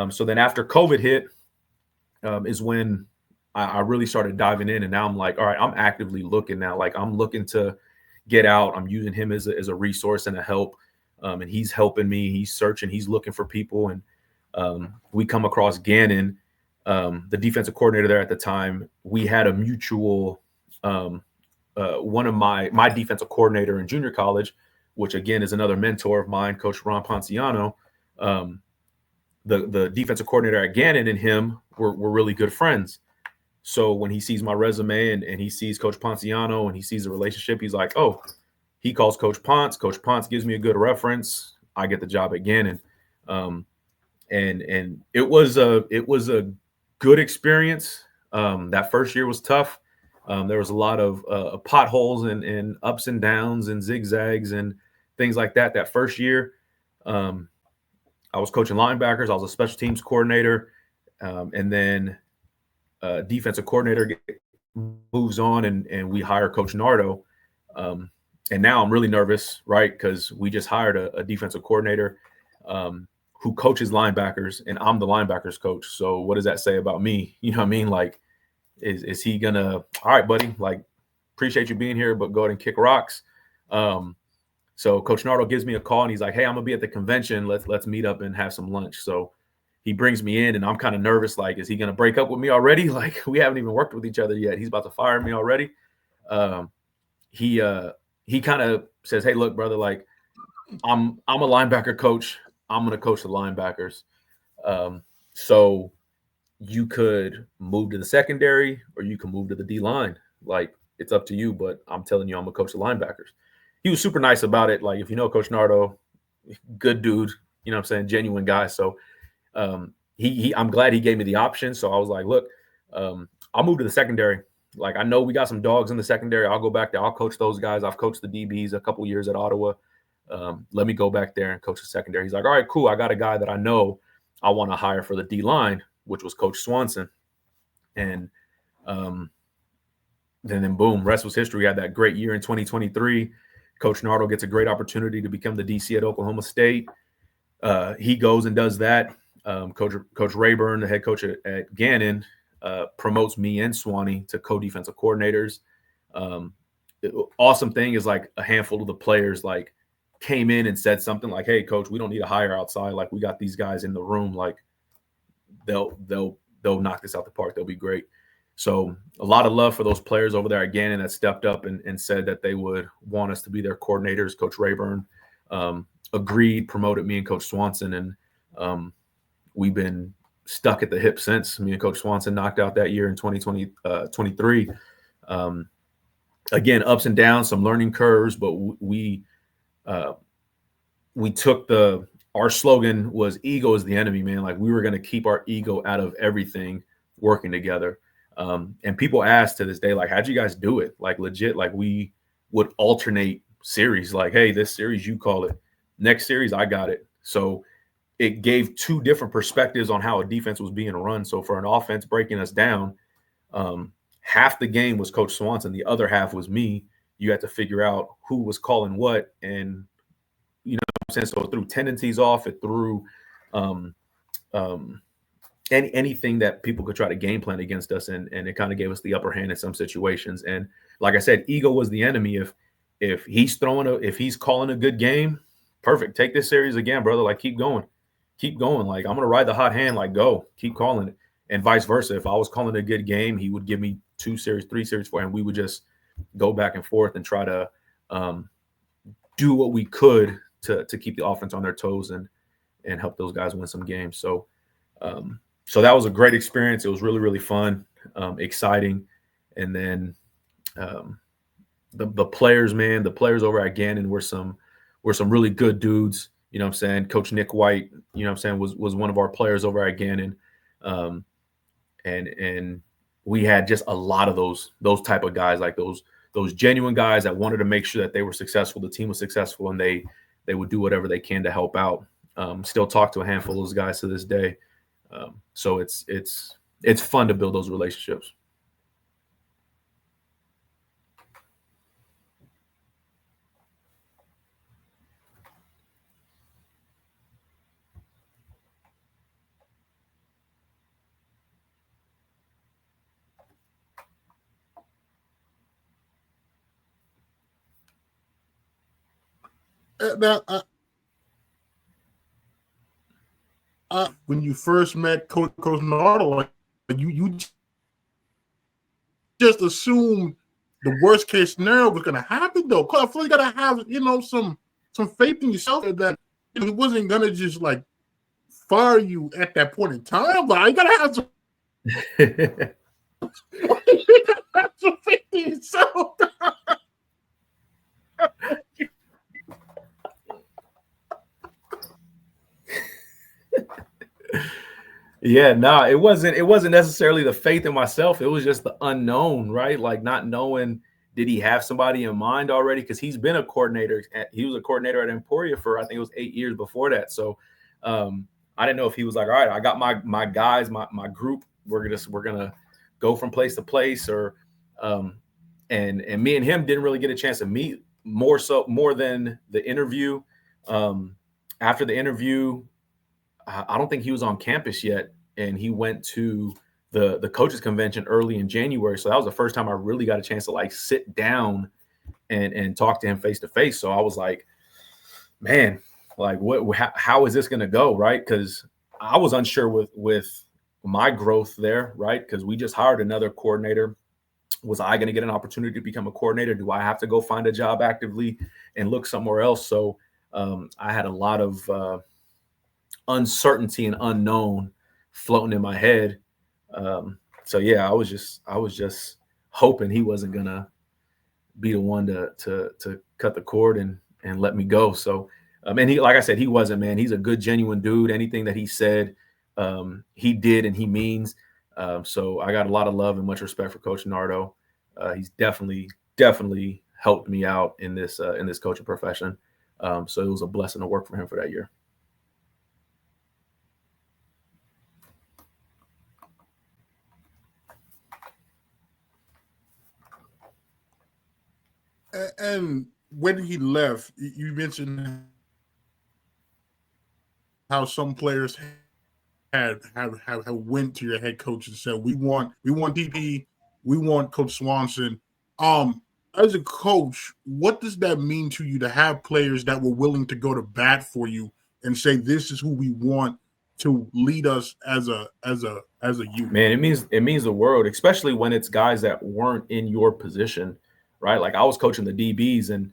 So then after COVID hit is when I really started diving in. And now I'm like, all right, I'm actively looking now. Like I'm looking to get out. I'm using him as a resource and a help. And he's helping me. He's searching. He's looking for people. And we come across Gannon, the defensive coordinator there at the time. We had a mutual, one of my defensive coordinator in junior college, which again is another mentor of mine, Coach Ron Ponciano. The defensive coordinator at Gannon and him were really good friends. So when he sees my resume and he sees Coach Ponciano and he sees the relationship, he's like, oh, he calls Coach Ponce. Coach Ponce gives me a good reference. I get the job at Gannon. And it was a good experience. That first year was tough. There was a lot of potholes and ups and downs and zigzags and things like that. That first year, I was coaching linebackers. I was a special teams coordinator. And then defensive coordinator moves on and we hire Coach Nardo. And now I'm really nervous, right? Because we just hired a defensive coordinator who coaches linebackers, and I'm the linebackers coach. So what does that say about me? You know what I mean? Like, is he gonna, all right, buddy, like, appreciate you being here, but go ahead and kick rocks. So Coach Nardo gives me a call and he's like, hey, I'm gonna be at the convention. Let's meet up and have some lunch. So he brings me in and I'm kind of nervous. Like, is he gonna break up with me already? Like, we haven't even worked with each other yet. He's about to fire me already. He kind of says, hey, look, brother, like, I'm a linebacker coach. I'm going to coach the linebackers. So you could move to the secondary or you can move to the D line. Like, it's up to you, but I'm telling you, I'm going to coach the linebackers. He was super nice about it. Like, if you know Coach Nardo, good dude, you know what I'm saying, genuine guy. So I'm glad he gave me the option. So I was like, look, I'll move to the secondary. Like, I know we got some dogs in the secondary. I'll go back there. I'll coach those guys. I've coached the DBs a couple years at Ottawa. Let me go back there and coach the secondary. He's like, all right, cool. I got a guy that I know I want to hire for the D line, which was Coach Swanson. And then boom, rest was history. We had that great year in 2023. Coach Nardo gets a great opportunity to become the DC at Oklahoma State. He goes and does that. Coach Rayburn, the head coach at Gannon, promotes me and Swanee to co-defensive coordinators. Awesome thing is, like, a handful of the players like came in and said something like, hey, coach, we don't need to hire outside. Like, we got these guys in the room. Like, they'll knock this out the park. They'll be great. So a lot of love for those players over there at Gannon that stepped up and said that they would want us to be their coordinators. Coach Rayburn agreed, promoted me and Coach Swanson, and we've been stuck at the hip since. Me and Coach Swanson knocked out that year in 2023. Again, ups and downs, some learning curves, but we took our slogan was ego is the enemy, man. Like, we were going to keep our ego out of everything, working together. And people ask to this day, like, how'd you guys do it? Like, legit, like, we would alternate series. Like, hey, this series, you call it. Next series, I got it. So it gave two different perspectives on how a defense was being run. So for an offense breaking us down, half the game was Coach Swanson. The other half was me. You had to figure out who was calling what. And, you know what I'm saying? So it threw tendencies off. It threw anything that people could try to game plan against us. And it kind of gave us the upper hand in some situations. And like I said, ego was the enemy. If he's calling a good game, perfect. Take this series again, brother. Like, keep going. Like, I'm going to ride the hot hand. Like, go, keep calling it. And vice versa. If I was calling a good game, he would give me 2 series, 3 series for him. We would just go back and forth and try to do what we could to keep the offense on their toes and help those guys win some games. So that was a great experience. It was really, really fun, exciting. And then the players, man, the players over at Gannon were some really good dudes. You know what I'm saying? Coach Nick White, you know what I'm saying, was one of our players over at Gannon. And we had just a lot of those type of guys, like those genuine guys that wanted to make sure that they were successful, the team was successful, and they would do whatever they can to help out. Still talk to a handful of those guys to this day. So it's fun to build those relationships. Now, when you first met Coach Nardo, like, you just assumed the worst case scenario was going to happen, though. I feel you got to have, you know, some faith in yourself that, you know, he wasn't going to just, like, fire you at that point in time. But you got to have some, you gotta have some faith in yourself. Yeah, nah, it wasn't necessarily the faith in myself. It was just the unknown, right? Like, not knowing, did he have somebody in mind already? Because he's been a coordinator. He was a coordinator at Emporia for, I think it was 8 years before that. So I didn't know if he was like, all right, I got my guys, my group. We're gonna go from place to place, or and me and him didn't really get a chance to meet more than the interview. After the interview, I don't think he was on campus yet, and he went to the coaches convention early in January. So that was the first time I really got a chance to, like, sit down and talk to him face to face. So I was like, man, like, how is this going to go? Right. Cause I was unsure with my growth there. Right. Cause we just hired another coordinator. Was I going to get an opportunity to become a coordinator? Do I have to go find a job actively and look somewhere else? So I had a lot of uncertainty and unknown floating in my head. So yeah, I was just hoping he wasn't gonna be the one to cut the cord and let me go. So, and he, like I said, he wasn't, man. He's a good, genuine dude. Anything that he said, he did and he means. So I got a lot of love and much respect for Coach Nardo. He's definitely helped me out in this coaching profession. So it was a blessing to work for him for that year. And when he left, you mentioned how some players have went to your head coach and said, "We want DP, we want Coach Swanson." As a coach, what does that mean to you to have players that were willing to go to bat for you and say, "This is who we want to lead us as a youth"? Man, it means the world, especially when it's guys that weren't in your position, right? Like I was coaching the DBs and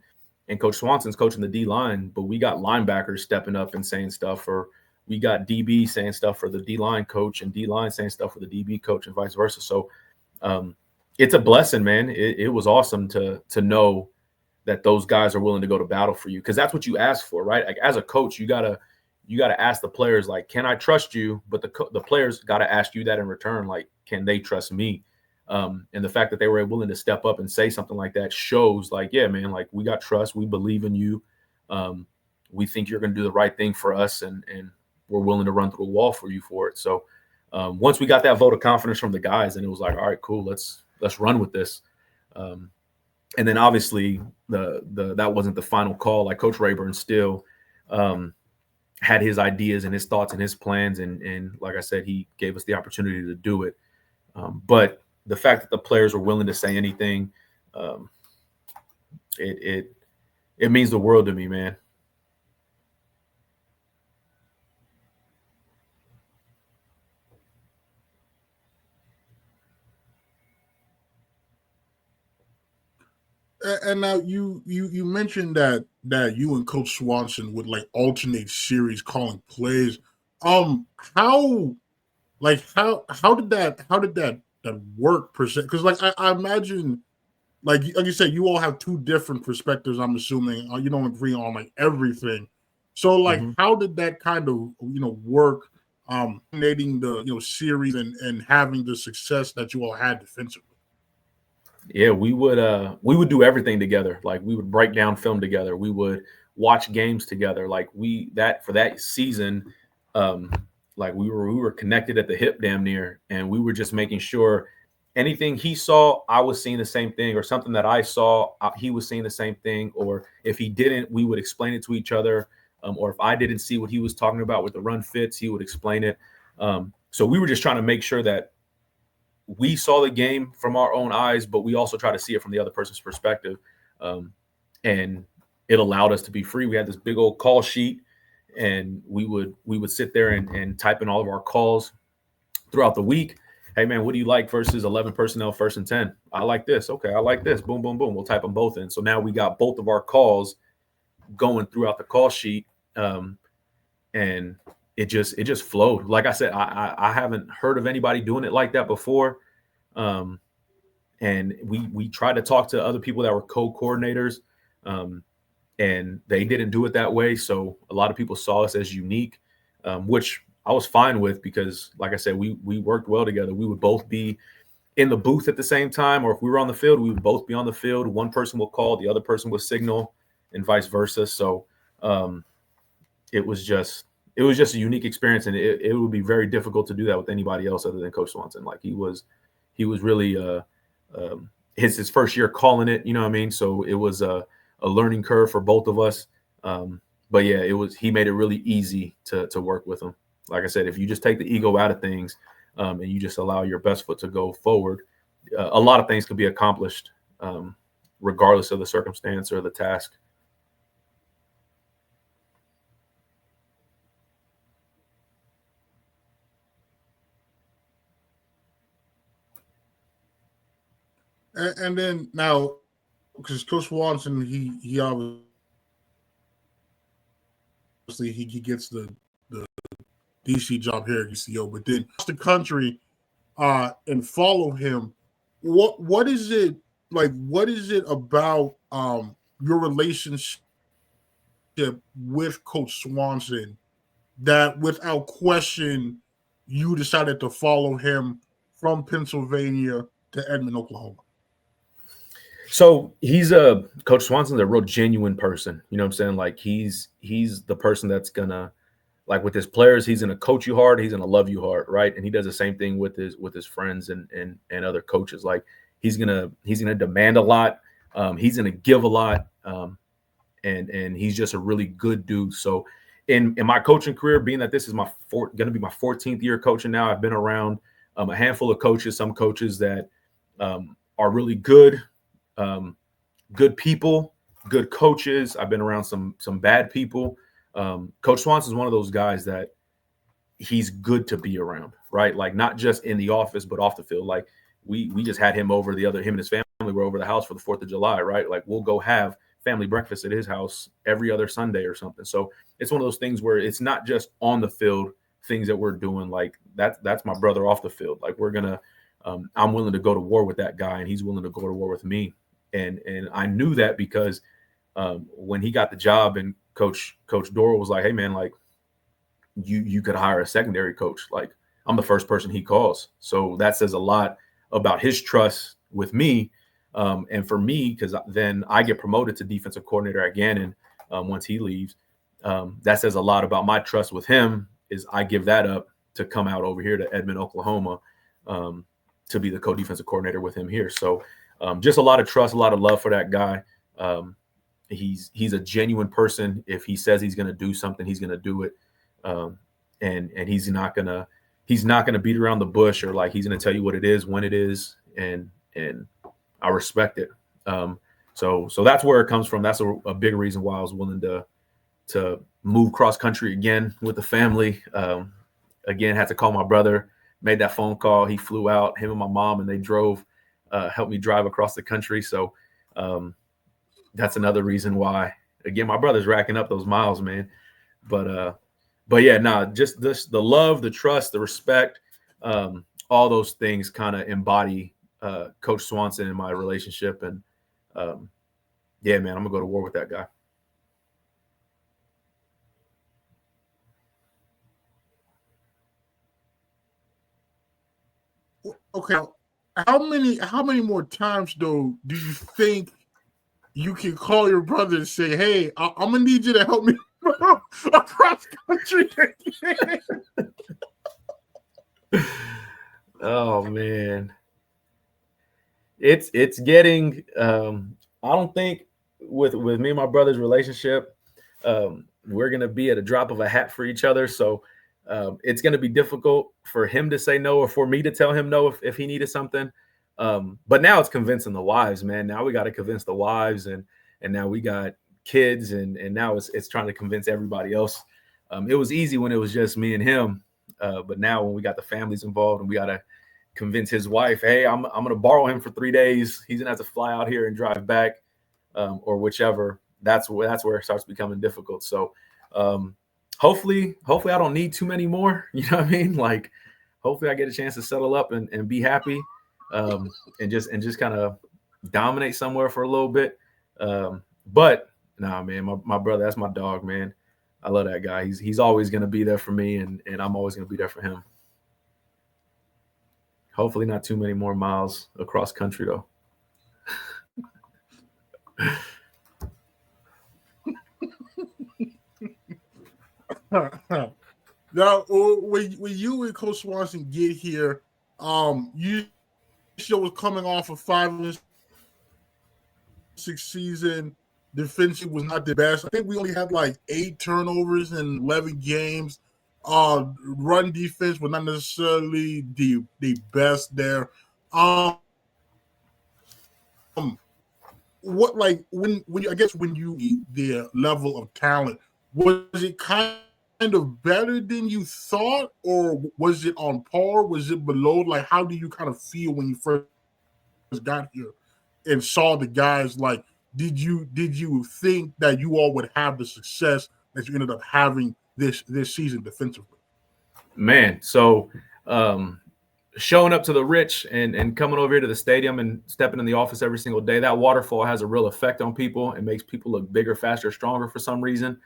Coach Swanson's coaching the D line, but we got linebackers stepping up and saying stuff, or we got DB saying stuff for the D line coach and D line saying stuff for the DB coach and vice versa. So it's a blessing, man. It was awesome to know that those guys are willing to go to battle for you, because that's what you ask for, right? Like as a coach, you gotta ask the players, like, can I trust you? But the players got to ask you that in return, like, can they trust me? And the fact that they were willing to step up and say something like that shows, like, yeah, man, like we got trust, we believe in you, we think you're going to do the right thing for us, and we're willing to run through a wall for you for it. So once we got that vote of confidence from the guys, and it was like, all right, cool, let's run with this. And then obviously that wasn't the final call. Like Coach Rayburn still had his ideas and his thoughts and his plans, and like I said, he gave us the opportunity to do it. But the fact that the players were willing to say anything, it means the world to me, man. And now you mentioned that you and Coach Swanson would like alternate series calling plays. How did that work per se? Because like I imagine, like you said, you all have two different perspectives. I'm assuming you don't agree on like everything. So like, how did that kind of work? Coordinating the series and having the success that you all had defensively. Yeah, we would do everything together. Like we would break down film together. We would watch games together. Like for that season, like we were connected at the hip damn near, and we were just making sure anything he saw, I was seeing the same thing, or something that I saw, he was seeing the same thing. Or if he didn't, we would explain it to each other. Or if I didn't see what he was talking about with the run fits, he would explain it. So we were just trying to make sure that we saw the game from our own eyes, but we also try to see it from the other person's perspective. And it allowed us to be free. We had this big old call sheet, and we would sit there and type in all of our calls throughout the week. Hey man, what do you like versus 11 personnel, 1st and 10? I like this. Okay, I like this. Boom, boom, boom. We'll type them both in. So now we got both of our calls going throughout the call sheet, and it just flowed. Like I said, I haven't heard of anybody doing it like that before. And we tried to talk to other people that were co-coordinators, and they didn't do it that way. So a lot of people saw us as unique, which I was fine with, because like I said, we worked well together. We would both be in the booth at the same time, or if we were on the field, we would both be on the field. One person will call, the other person will signal, and vice versa. So it was just a unique experience, and it would be very difficult to do that with anybody else other than Coach Swanson. Like he was really his first year calling it, you know what I mean? So it was a learning curve for both of us. But yeah, he made it really easy to work with him. Like I said, if you just take the ego out of things, and you just allow your best foot to go forward, a lot of things can be accomplished, regardless of the circumstance or the task. And then now, because Coach Swanson, he obviously he gets the DC job here at UCO, but then across the country and follow him. What is it like? What is it about your relationship with Coach Swanson that, without question, you decided to follow him from Pennsylvania to Edmond, Oklahoma? So Coach Swanson's a real genuine person. You know what I'm saying? Like he's the person that's gonna, like, with his players, he's gonna coach you hard, he's gonna love you hard, right? And he does the same thing with his friends and other coaches. Like he's gonna demand a lot, he's gonna give a lot, and he's just a really good dude. So in my coaching career, being that this is gonna be my 14th year coaching now, I've been around a handful of coaches, some coaches that are really good. Good people, good coaches. I've been around some bad people. Coach Swanson is one of those guys that he's good to be around, right? Like not just in the office, but off the field. Like we just had him him and his family were over the house for the 4th of July, right? Like we'll go have family breakfast at his house every other Sunday or something. So it's one of those things where it's not just on the field things that we're doing. Like that's my brother off the field. Like we're gonna, I'm willing to go to war with that guy, and he's willing to go to war with me. And I knew that because when he got the job, and Coach Doral was like, "Hey man, like you could hire a secondary coach. Like I'm the first person he calls." So that says a lot about his trust with me, and for me, because then I get promoted to defensive coordinator again, and once he leaves, that says a lot about my trust with him. Is I give that up to come out over here to Edmond, Oklahoma, to be the co-defensive coordinator with him here. So. Just a lot of trust, a lot of love for that guy. He's a genuine person. If he says he's going to do something, he's going to do it. And he's not gonna beat around the bush, or like he's going to tell you what it is when it is. And I respect it. So that's where it comes from. That's a big reason why I was willing to move cross country again with the family. Again, had to call my brother, made that phone call. He flew out, him and my mom, and they drove. Helped me drive across the country. So that's another reason why, again, my brother's racking up those miles, man. But yeah, just the love, the trust, the respect, all those things kind of embody Coach Swanson in my relationship. And yeah, man, I'm gonna go to war with that guy. Okay. How many more times though do you think you can call your brother and say, "Hey, I'm gonna need you to help me across country"? Oh man, it's getting. I don't think with me and my brother's relationship, we're gonna be at a drop of a hat for each other. So. It's going to be difficult for him to say no, or for me to tell him no if he needed something. But now it's convincing the wives, man. Now we got to convince the wives, and now we got kids, and now it's trying to convince everybody else. It was easy when it was just me and him, but now when we got the families involved, and we got to convince his wife, hey, I'm going to borrow him for 3 days. He's going to have to fly out here and drive back, or whichever. That's where it starts becoming difficult. So. Hopefully I don't need too many more. You know what I mean? Like, hopefully I get a chance to settle up and be happy, and just kind of dominate somewhere for a little bit. But nah, man, my brother, that's my dog, man. I love that guy. He's always gonna be there for me, and I'm always gonna be there for him. Hopefully not too many more miles across country though. Now, when you and Coach Swanson get here, you show was coming off a 5-6 season. Defensive was not the best. I think we only had like 8 turnovers in 11 games. Run defense was not necessarily the best there. What, like, when you, I guess when you the level of talent, was it kind of better than you thought, or was it on par? Was it below? Like, how do you kind of feel when you first got here and saw the guys? Like, did you think that you all would have the success that you ended up having this season defensively? Man, so showing up to the rich and coming over here to the stadium and stepping in the office every single day, that waterfall has a real effect on people. It makes people look bigger, faster, stronger for some reason.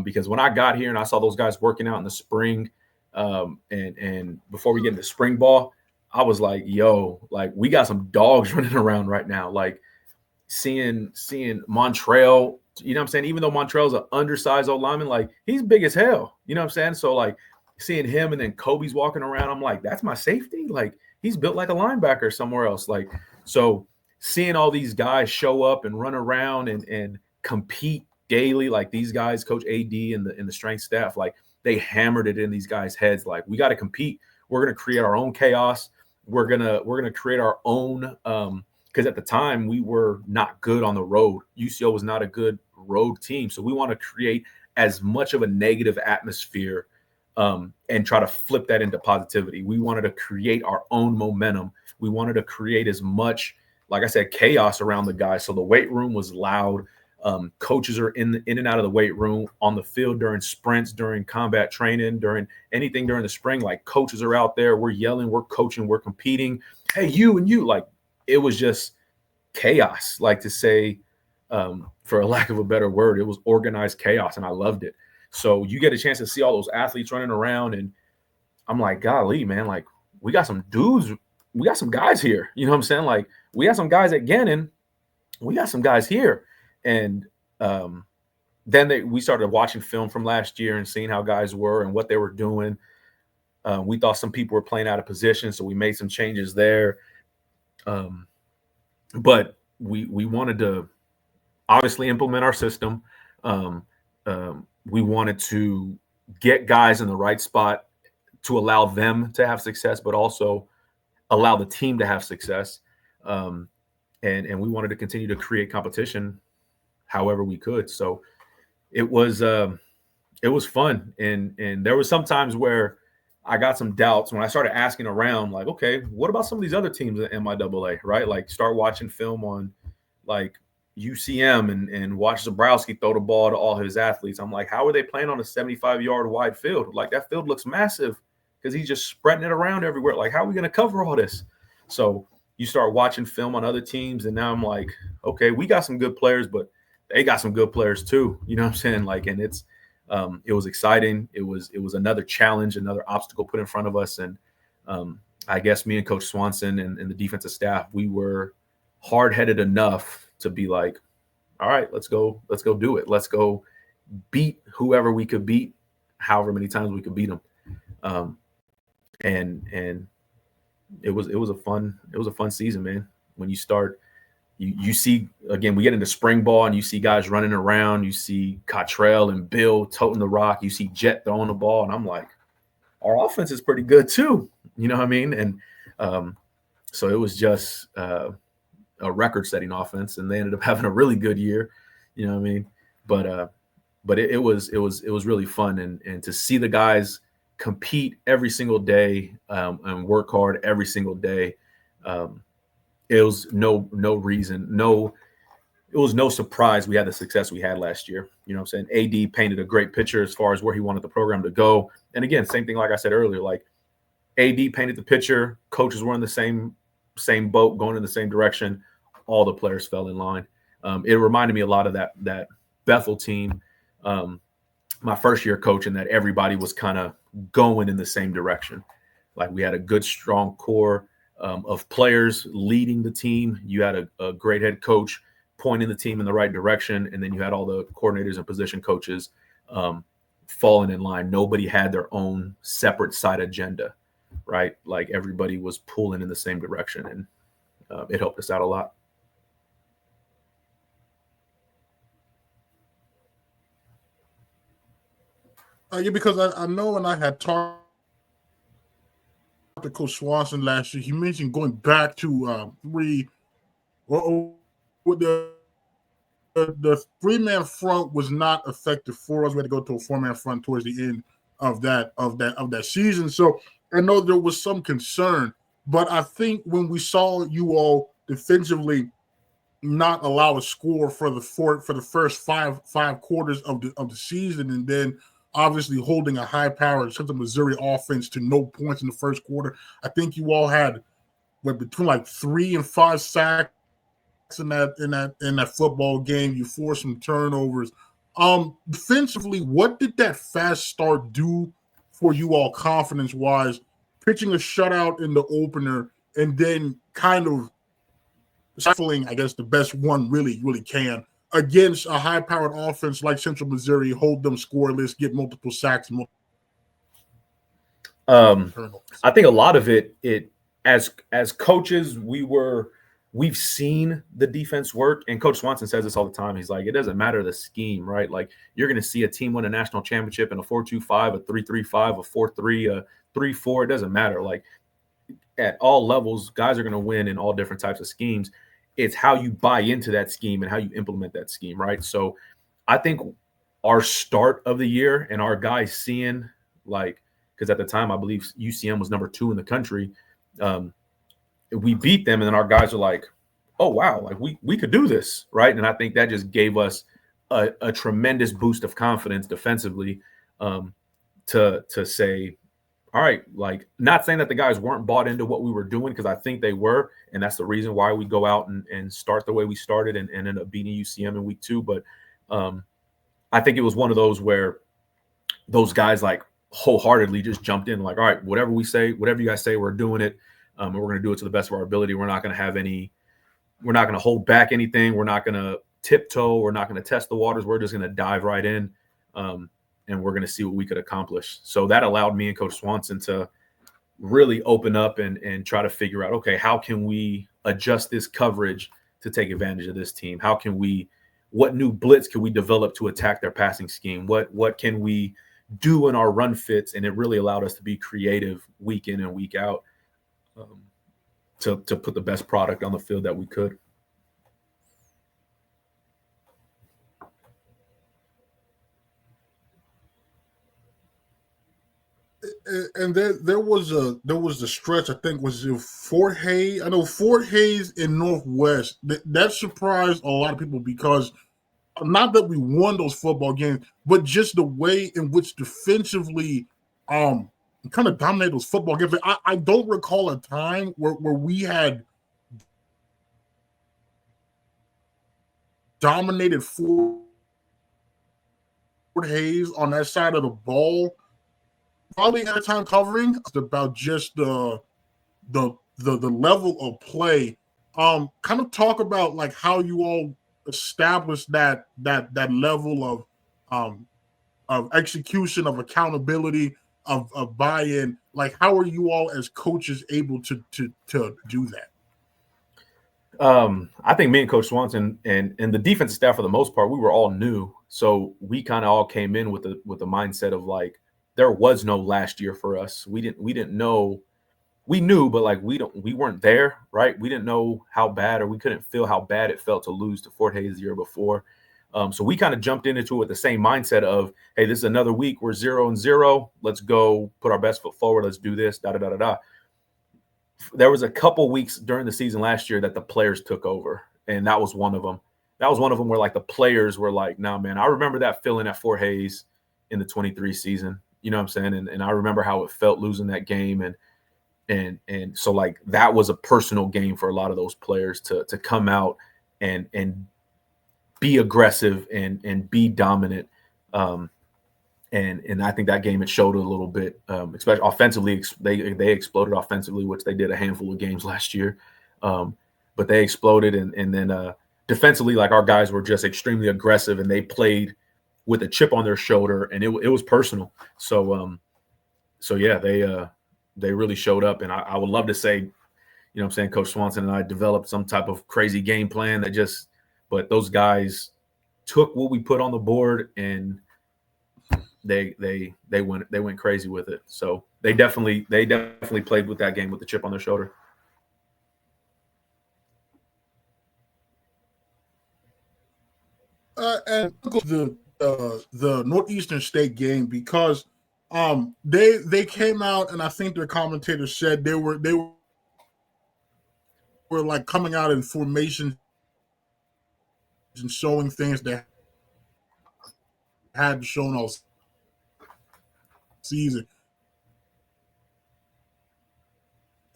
Because when I got here and I saw those guys working out in the spring, and before we get into spring ball, I was like, yo, like we got some dogs running around right now. Like seeing Montrell, you know what I'm saying? Even though Montrell's an undersized old lineman, like he's big as hell. You know what I'm saying? So like seeing him and then Kobe's walking around, I'm like, that's my safety. Like he's built like a linebacker somewhere else. Like, so seeing all these guys show up and run around and compete daily, like these guys, Coach AD and the strength staff, like they hammered it in these guys' heads. Like we got to compete. We're going to create our own chaos. We're gonna create our own. Because at the time we were not good on the road. UCO was not a good road team, so we want to create as much of a negative atmosphere and try to flip that into positivity. We wanted to create our own momentum. We wanted to create as much, like I said, chaos around the guys. So the weight room was loud. Coaches are in and out of the weight room, on the field during sprints, during combat training, during anything during the spring. Like coaches are out there, we're yelling, we're coaching, we're competing. Hey, you and you, like it was just chaos. Like to say, for a lack of a better word, it was organized chaos, and I loved it. So you get a chance to see all those athletes running around, and I'm like, golly, man, like we got some dudes, we got some guys here. You know what I'm saying? Like we got some guys at Gannon, we got some guys here. And then we started watching film from last year and seeing how guys were and what they were doing. We thought some people were playing out of position, so we made some changes there. But we wanted to obviously implement our system. We wanted to get guys in the right spot to allow them to have success, but also allow the team to have success. And we wanted to continue to create competition however we could. So it was fun. And there was some times where I got some doubts when I started asking around, like, okay, what about some of these other teams at MIAA, right? Like start watching film on like UCM and watch Zabrowski throw the ball to all his athletes. I'm like, how are they playing on a 75-yard wide field? Like that field looks massive because he's just spreading it around everywhere. Like, how are we going to cover all this? So you start watching film on other teams, and now I'm like, okay, we got some good players, but they got some good players too. You know what I'm saying? Like, and it was exciting. It was another challenge, another obstacle put in front of us. And I guess me and Coach Swanson and the defensive staff, we were hard-headed enough to be like, all right, let's go do it. Let's go beat whoever we could beat, however many times we could beat them. And it was a fun season, man. When you start, you see, again, we get into spring ball and you see guys running around. You see Cottrell and Bill toting the rock. You see Jet throwing the ball. And I'm like, our offense is pretty good too. You know what I mean? And so it was just a record-setting offense, and they ended up having a really good year. You know what I mean? But it was really fun. And to see the guys compete every single day and work hard every single day, it was it was no surprise we had the success we had last year. You know what I'm saying? AD painted a great picture as far as where he wanted the program to go. And again, same thing like I said earlier, like AD painted the picture, coaches were in the same boat, going in the same direction. All the players fell in line. It reminded me a lot of that Bethel team, my first year coaching, that everybody was kind of going in the same direction. Like we had a good, strong core of players leading the team. You had a great head coach pointing the team in the right direction. And then you had all the coordinators and position coaches falling in line. Nobody had their own separate side agenda, right? Like everybody was pulling in the same direction, and it helped us out a lot. Yeah, because I know when I had talked to Coach Swanson last year, he mentioned going back to the 3-man front was not effective for us. We had to go to a 4-man front towards the end of that season. So I know there was some concern, but I think when we saw you all defensively not allow a score for the first five quarters of the season, and then obviously holding a high-powered Central Missouri offense to no points in the first quarter. I think you all had between like 3 and 5 sacks in that football game. You forced some turnovers. Defensively, what did that fast start do for you all confidence-wise? Pitching a shutout in the opener and then kind of stifling, I guess, the best one really can against a high-powered offense like Central Missouri, hold them scoreless, get multiple sacks. I think a lot of it as coaches, we've seen the defense work, and Coach Swanson says this all the time. He's like, it doesn't matter the scheme, right? Like, you're going to see a team win a national championship in a 4-2-5, a 3-3-5, a 4-3, a 3-4. It doesn't matter. Like, at all levels, guys are going to win in all different types of schemes. It's how you buy into that scheme and how you implement that scheme, right? So I think our start of the year and our guys seeing, like, because at the time I believe UCM was number 2 in the country. We beat them, and then our guys are like, oh, wow, like we could do this, right? And I think that just gave us a tremendous boost of confidence defensively to say, all right, like, not saying that the guys weren't bought into what we were doing, because I think they were, and that's the reason why we go out and start the way we started and end up beating UCM in week 2. But I think it was one of those where those guys, like, wholeheartedly just jumped in, like, all right, whatever we say, whatever you guys say, we're doing it. And we're going to do it to the best of our ability. We're not going to hold back anything. We're not going to tiptoe. We're not going to test the waters. We're just going to dive right in. And we're going to see what we could accomplish. So that allowed me and Coach Swanson to really open up and try to figure out, okay, how can we adjust this coverage to take advantage of this team? What new blitz can we develop to attack their passing scheme? What can we do in our run fits? And it really allowed us to be creative week in and week out to put the best product on the field that we could. And there was the stretch, I think, was in Fort Hays. I know Fort Hays in Northwest. That surprised a lot of people, because not that we won those football games, but just the way in which defensively kind of dominated those football games. I don't recall a time where we had dominated Fort Hays on that side of the ball. Probably at a time covering. It's about just the level of play. Kind of talk about, like, how you all established that level of execution, of accountability, of buy-in. Like, how are you all as coaches able to do that? I think me and Coach Swanson and the defensive staff, for the most part, we were all new. So we kind of all came in with the mindset of, like, there was no last year for us. We didn't know. We knew, but, like, we weren't there, right? We didn't know how bad, or we couldn't feel how bad it felt to lose to Fort Hays the year before. So we kind of jumped into it with the same mindset of, hey, this is another week. We're 0-0. Let's go put our best foot forward. Let's do this. Da da da da da. There was a couple weeks during the season last year that the players took over, and that was one of them. That was one of them where, like, the players were like, nah, man, I remember that feeling at Fort Hays in the 23 season. You know what I'm saying? And I remember how it felt losing that game. And so, like, that was a personal game for a lot of those players to come out and be aggressive and be dominant. And I think that game, it showed a little bit, especially offensively. They exploded offensively, which they did a handful of games last year. But they exploded. And then defensively, like, our guys were just extremely aggressive, and they played with a chip on their shoulder, and it was personal. So yeah, they really showed up. And I would love to say, you know what I'm saying, Coach Swanson and I developed some type of crazy game plan but those guys took what we put on the board, and they went crazy with it. So they definitely played with that game with the chip on their shoulder. And the Northeastern State game, because they came out, and I think their commentators said they were like coming out in formation and showing things that had shown us season.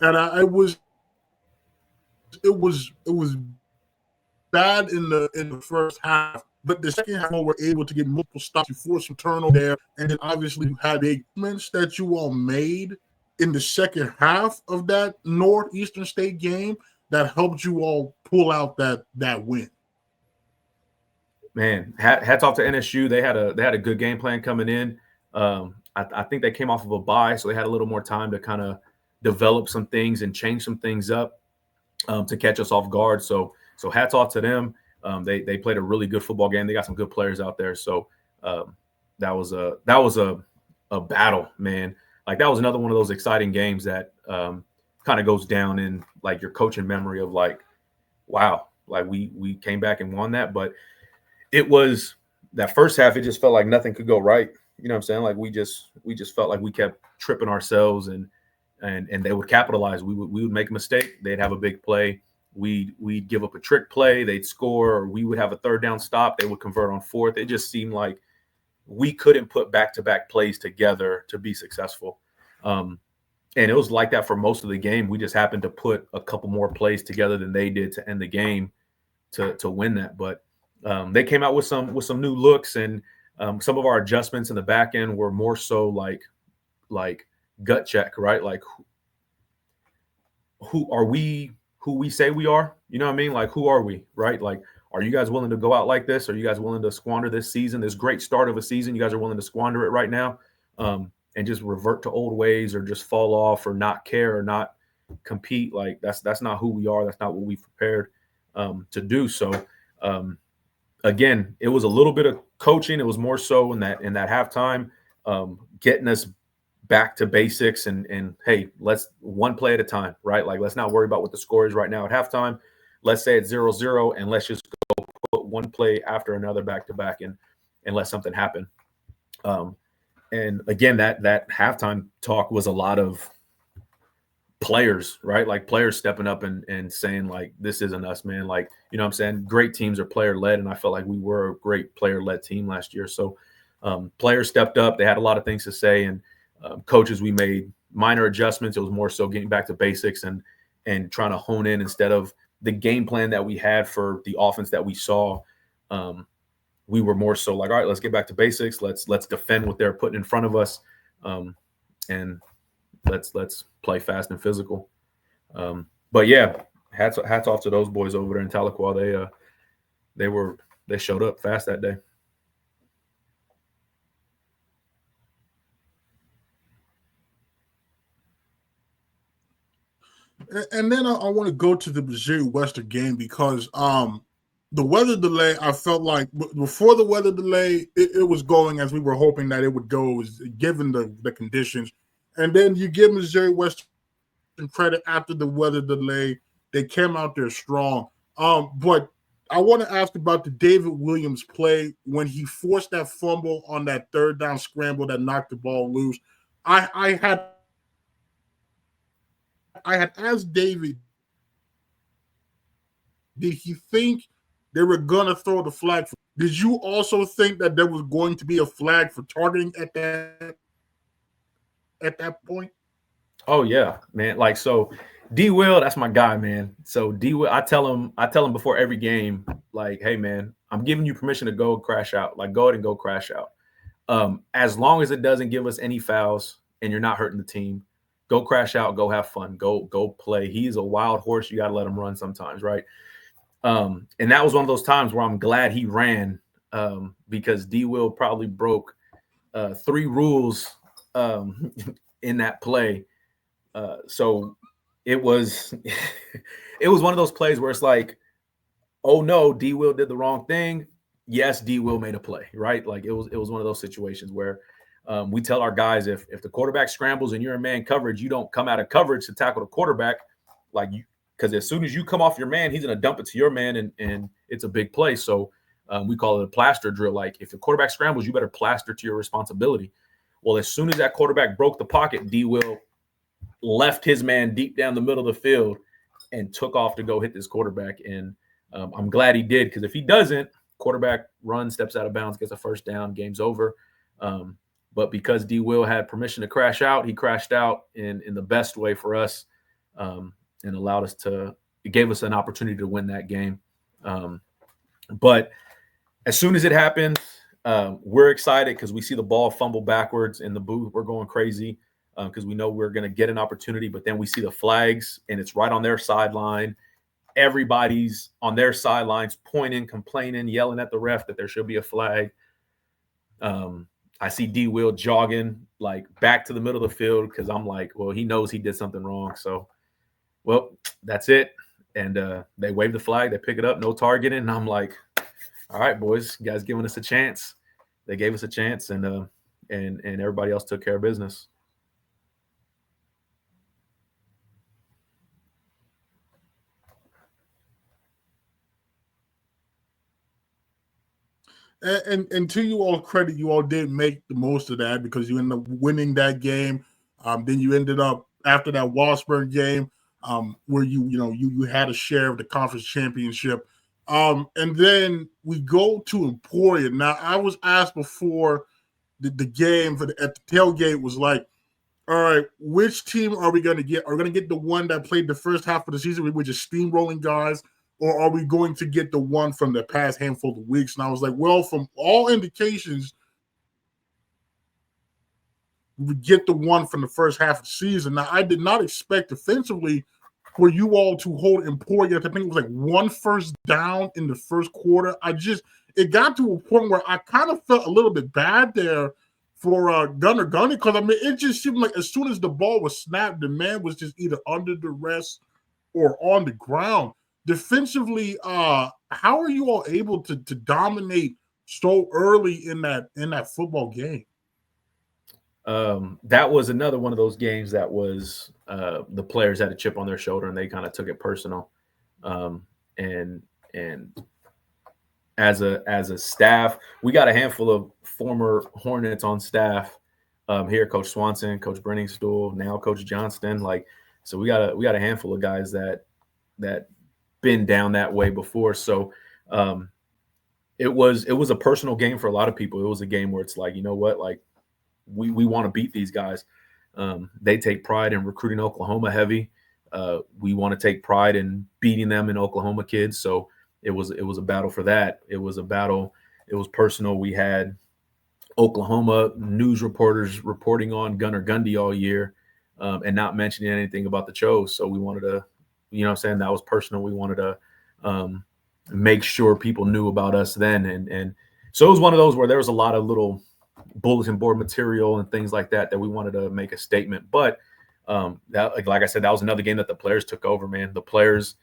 And it was bad in the first half, but the second half we were able to get multiple stops. You forced some turnover there, and then obviously you had the movements that you all made in the second half of that Northeastern State game that helped you all pull out that win. Man, hats off to NSU. They had a good game plan coming in. I think they came off of a bye, so they had a little more time to kind of develop some things and change some things up to catch us off guard. So hats off to them. They played a really good football game. They got some good players out there. So that was a battle, man. Like that was another one of those exciting games that kind of goes down in like your coaching memory of like, wow, like we came back and won that. But it was that first half, it just felt like nothing could go right. You know what I'm saying? Like we just felt like we kept tripping ourselves and they would capitalize. We would make a mistake. They'd have a big play. We'd give up a trick play. They'd score, or we would have a third down stop. They would convert on fourth. It just seemed like we couldn't put back-to-back plays together to be successful. And it was like that for most of the game. We just happened to put a couple more plays together than they did to end the game to win that. But they came out with some new looks, and some of our adjustments in the back end were more so like gut check, right? Like who are we? Who we say we are? You know what I mean? Like who are we, right? Like, are you guys willing to go out like this? Are you guys willing to squander this season, this great start of a season? You guys are willing to squander it right now, and just revert to old ways, or just fall off, or not care, or not compete? Like that's not who we are. That's not what we've prepared to do. So again, it was a little bit of coaching. It was more so in that halftime, getting us back to basics and hey, let's one play at a time, right? Like let's not worry about what the score is right now at halftime. Let's say it's 0-0, and let's just go put one play after another back to back and let something happen. And again, that halftime talk was a lot of players, right? Like players stepping up and saying like, this isn't us, man. Like, you know what I'm saying? Great teams are player led. And I felt like we were a great player led team last year. So players stepped up. They had a lot of things to say, and coaches, we made minor adjustments. It was more so getting back to basics and trying to hone in instead of the game plan that we had for the offense that we saw. We were more so like, all right, let's get back to basics. Let's defend what they're putting in front of us, and let's play fast and physical. But yeah, hats off to those boys over there in Tahlequah. They showed up fast that day. And then I want to go to the Missouri Western game because the weather delay, I felt like before the weather delay, it was going as we were hoping that it would go, given the conditions. And then you give Missouri Western credit after the weather delay. They came out there strong. But I want to ask about the David Williams play when he forced that fumble on that third down scramble that knocked the ball loose. I had asked David, did he think they were going to throw the flag? Did you also think that there was going to be a flag for targeting at that point? Oh yeah, man. Like, so D Will, that's my guy, man. So D Will, I tell him before every game, like, hey man, I'm giving you permission to go crash out. Like, go ahead and go crash out. As long as it doesn't give us any fouls and you're not hurting the team, go crash out, go have fun, go play. He's a wild horse. You got to let him run sometimes, right? And that was one of those times where I'm glad he ran, because D Will probably broke 3 rules in that play. So it was one of those plays where it's like, oh no, D Will did the wrong thing. Yes, D Will made a play, right? Like it was one of those situations where we tell our guys, if the quarterback scrambles and you're in man coverage, you don't come out of coverage to tackle the quarterback, like you, because as soon as you come off your man, he's going to dump it to your man, and it's a big play. So we call it a plaster drill. Like if the quarterback scrambles, you better plaster to your responsibility. Well, as soon as that quarterback broke the pocket, D Will left his man deep down the middle of the field and took off to go hit this quarterback. And I'm glad he did, because if he doesn't, quarterback runs, steps out of bounds, gets a first down, game's over. But because D. Will had permission to crash out, he crashed out in the best way for us, and allowed us it gave us an opportunity to win that game. But as soon as it happened, we're excited because we see the ball fumble backwards in the booth. We're going crazy because we know we're going to get an opportunity, but then we see the flags and it's right on their sideline. Everybody's on their sidelines pointing, complaining, yelling at the ref that there should be a flag. I see D. Will jogging like back to the middle of the field because I'm like, well, he knows he did something wrong. So, well, that's it. And they wave the flag, they pick it up, no targeting. And I'm like, all right, boys, you guys giving us a chance. They gave us a chance, and everybody else took care of business. And to you all credit, you all did make the most of that because you ended up winning that game. Then you ended up after that Washburn game, where you had a share of the conference championship. And then we go to Emporia. Now, I was asked before the game at the tailgate was like, all right, which team are we going to get? Are we going to get the one that played the first half of the season, which is steamrolling guys, or are we going to get the one from the past handful of weeks? And I was like, well, from all indications, we would get the one from the first half of the season. Now, I did not expect defensively for you all to hold Emporia. I think it was like one first down in the first quarter. It got to a point where I kind of felt a little bit bad there for Gunnar Gundy, because I mean, it just seemed like as soon as the ball was snapped, the man was just either under duress or on the ground. Defensively, how are you all able to dominate so early in that football game? That was another one of those games that was the players had a chip on their shoulder and they kind of took it personal. And as a staff, we got a handful of former Hornets on staff here, Coach Swanson, Coach Brenningstool, now Coach Johnston. So we got a handful of guys that been down that way before. So it was a personal game for a lot of people. It was a game where it's like, you know what, like we want to beat these guys. They take pride in recruiting Oklahoma heavy. We want to take pride in beating them in Oklahoma kids. So it was a battle for that. It was a battle. It was personal. We had Oklahoma news reporters reporting on Gunnar Gundy all year and not mentioning anything about the Chos. So we wanted to, you know what I'm saying, that was personal. We wanted to make sure people knew about us then. And so it was one of those where there was a lot of little bulletin board material and things like that we wanted to make a statement. But that, like I said, that was another game that the players took over, man. The players,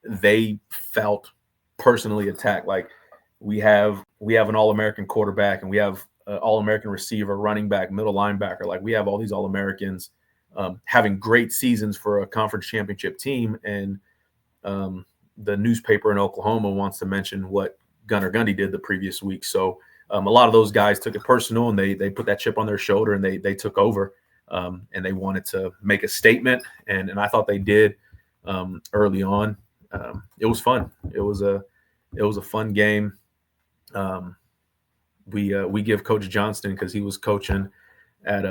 they felt personally attacked. Like we have an All-American quarterback and we have an All-American receiver, running back, middle linebacker. Like we have all these All-Americans having great seasons for a conference championship team. And the newspaper in Oklahoma wants to mention what Gunnar Gundy did the previous week. So a lot of those guys took it personal and they put that chip on their shoulder and they took over and they wanted to make a statement. And I thought they did early on. It was fun. It was a fun game. We give Coach Johnston, because he was coaching at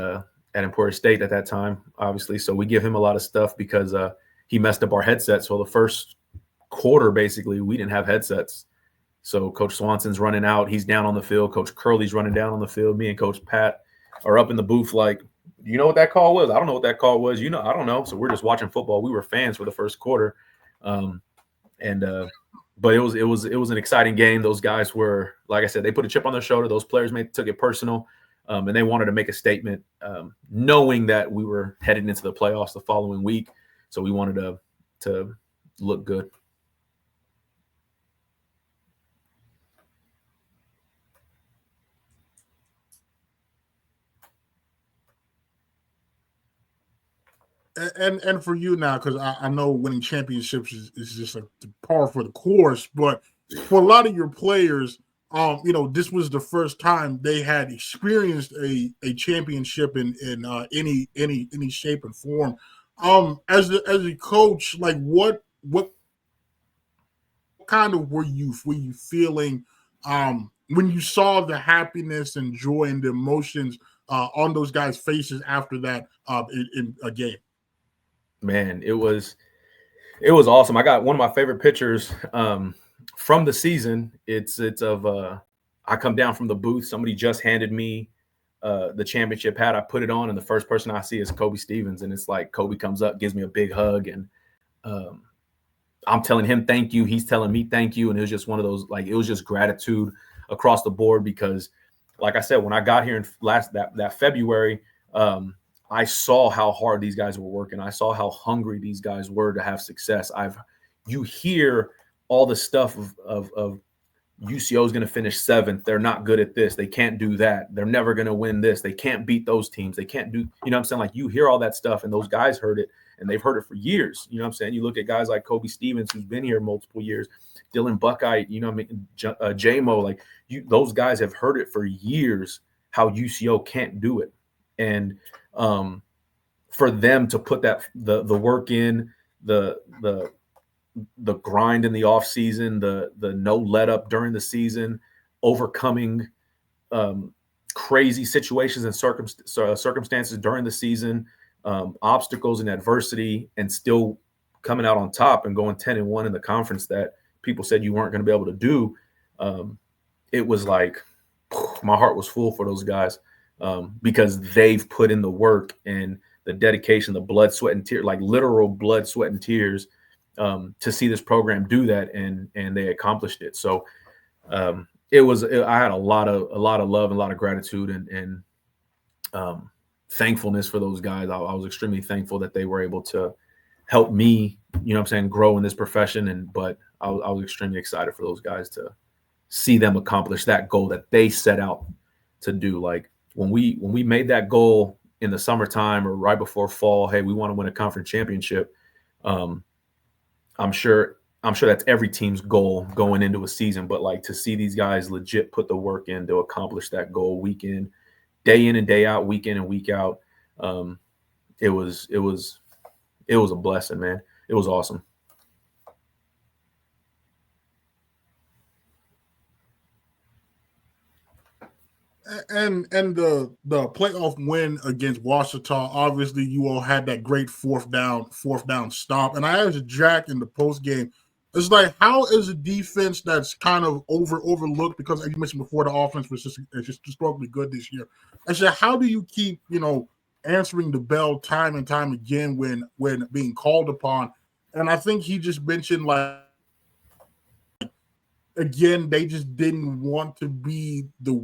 Emporia State at that time, obviously. So we give him a lot of stuff because he messed up our headsets. So the first quarter, basically, we didn't have headsets. So Coach Swanson's running out. He's down on the field. Coach Curley's running down on the field. Me and Coach Pat are up in the booth like, do you know what that call was? I don't know what that call was. You know, I don't know. So we're just watching football. We were fans for the first quarter. But it was an exciting game. Those guys were, like I said, they put a chip on their shoulder. Those players took it personal, and they wanted to make a statement, knowing that we were headed into the playoffs the following week. So we wanted to look good. And for you now, because I know winning championships is just a par for the course, but for a lot of your players, this was the first time they had experienced a championship in any shape and form. As a coach, like what kind of were you feeling when you saw the happiness and joy and the emotions on those guys' faces after that in a game? Man, it was awesome. I got one of my favorite pictures from the season. It's of I come down from the booth. Somebody just handed me the championship hat. I put it on, and the first person I see is Kobe Stevens, and it's like Kobe comes up, gives me a big hug, and I'm telling him thank you. He's telling me thank you, and it was just one of those, like, it was just gratitude across the board because, like I said, when I got here in that February, I saw how hard these guys were working. I saw how hungry these guys were to have success. You hear all the stuff of UCO is going to finish 7th. They're not good at this. They can't do that. They're never going to win this. They can't beat those teams. They can't do, you know what I'm saying? Like, you hear all that stuff, and those guys heard it, and they've heard it for years. You know what I'm saying? You look at guys like Kobe Stevens, who's been here multiple years, Dylan Buckeye, you know what I mean? J-Mo, like, those guys have heard it for years how UCO can't do it. And for them to put the work in, the grind in the off season, the no let up during the season, overcoming crazy situations and circumstances during the season, obstacles and adversity, and still coming out on top and going 10-1 in the conference that people said you weren't going to be able to do. It was like my heart was full for those guys because they've put in the work and the dedication, the blood, sweat, and tears, like literal blood, sweat, and tears, to see this program do that, and they accomplished it. So I had a lot of love and a lot of gratitude and thankfulness for those guys. I was extremely thankful that they were able to help me, you know what I'm saying, grow in this profession. But I was extremely excited for those guys to see them accomplish that goal that they set out to do. Like when we made that goal in the summertime or right before fall, hey, we want to win a conference championship. I'm sure that's every team's goal going into a season, but like to see these guys legit put the work in to accomplish that goal day in and day out, week in and week out. It was a blessing, man. It was awesome. And the playoff win against Washita, obviously you all had that great fourth down stop. And I asked Jack in the post game, it's like, how is a defense that's kind of overlooked, because as you mentioned before, the offense was just historically good this year. I said, how do you keep, answering the bell time and time again when being called upon? And I think he just mentioned, like, again, they just didn't want to be the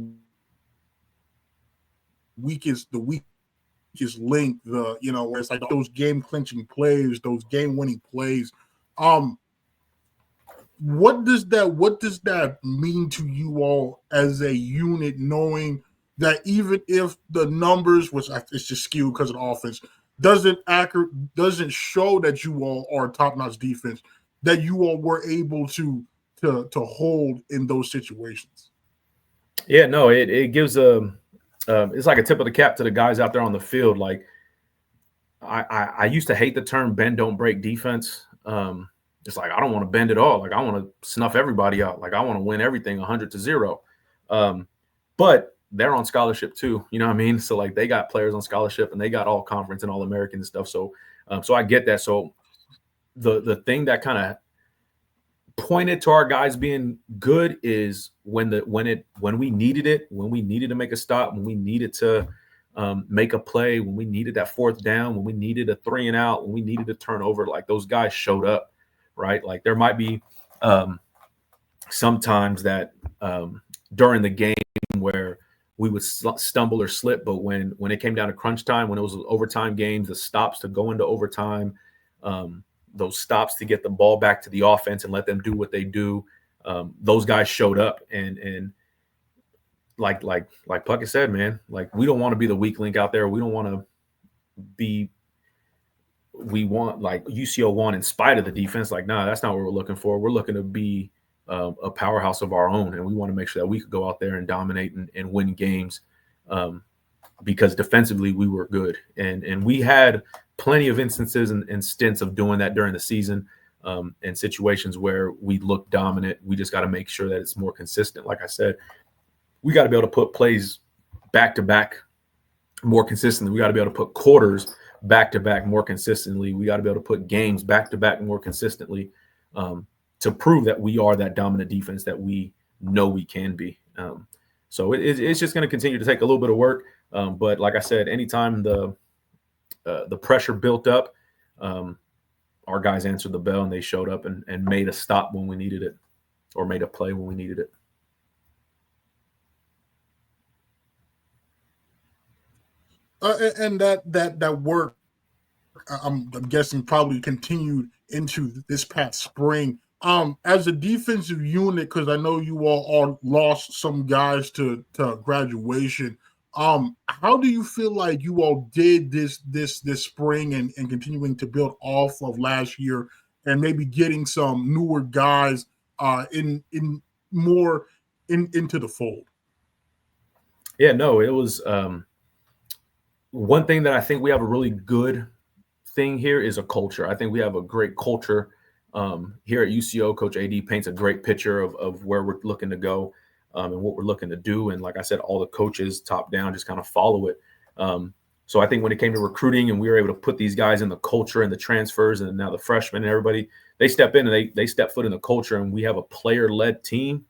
weakest link, where it's like those game clinching plays, those game winning plays. What does that mean to you all as a unit, knowing that even if the numbers, which it's just skewed because of the offense, doesn't show that you all are a top-notch defense, that you all were able to hold in those situations? Yeah, no, it gives it's like a tip of the cap to the guys out there on the field. Like I used to hate the term bend don't break defense. It's like, I don't want to bend at all. Like, I want to snuff everybody out. Like, I want to win everything 100-0. But they're on scholarship too. You know what I mean? So like, they got players on scholarship and they got all conference and all American and stuff. So I get that. So the thing that kind of pointed to our guys being good is when we needed it, when we needed to make a stop, when we needed to make a play, when we needed that fourth down, when we needed a 3 and out, when we needed a turnover, like those guys showed up, right? Like there might be sometimes that during the game where we would stumble or slip, but when it came down to crunch time, when it was overtime games, the stops to go into overtime, those stops to get the ball back to the offense and let them do what they do, those guys showed up. And like Puckett said, man, like we don't want to be the weak link out there. We don't want to be – we want like UCO won in spite of the defense. Like, nah, that's not what we're looking for. We're looking to be a powerhouse of our own, and we want to make sure that we could go out there and dominate and win games because defensively we were good. And we had plenty of instances and stints of doing that during the season and situations where we look dominant. We just got to make sure that it's more consistent. Like I said, we got to be able to put plays back to back more consistently. We got to be able to put quarters back to back more consistently. We got to be able to put games back to back more consistently to prove that we are that dominant defense that we know we can be. So it's just going to continue to take a little bit of work. But like I said, anytime the pressure built up, our guys answered the bell and they showed up and made a stop when we needed it, or made a play when we needed it. And that work, I'm guessing, probably continued into this past spring. As a defensive unit, because I know you all lost some guys to graduation. How do you feel like you all did this spring and continuing to build off of last year and maybe getting some newer guys into the fold? Yeah, no, it was one thing that I think we have a really good thing here is a culture. I think we have a great culture here at UCO. Coach AD paints a great picture of where we're looking to go and what we're looking to do. And like I said, all the coaches top down just kind of follow it. So I think when it came to recruiting and we were able to put these guys in the culture and the transfers and now the freshmen and everybody, they step in and they step foot in the culture, and we have a player-led team.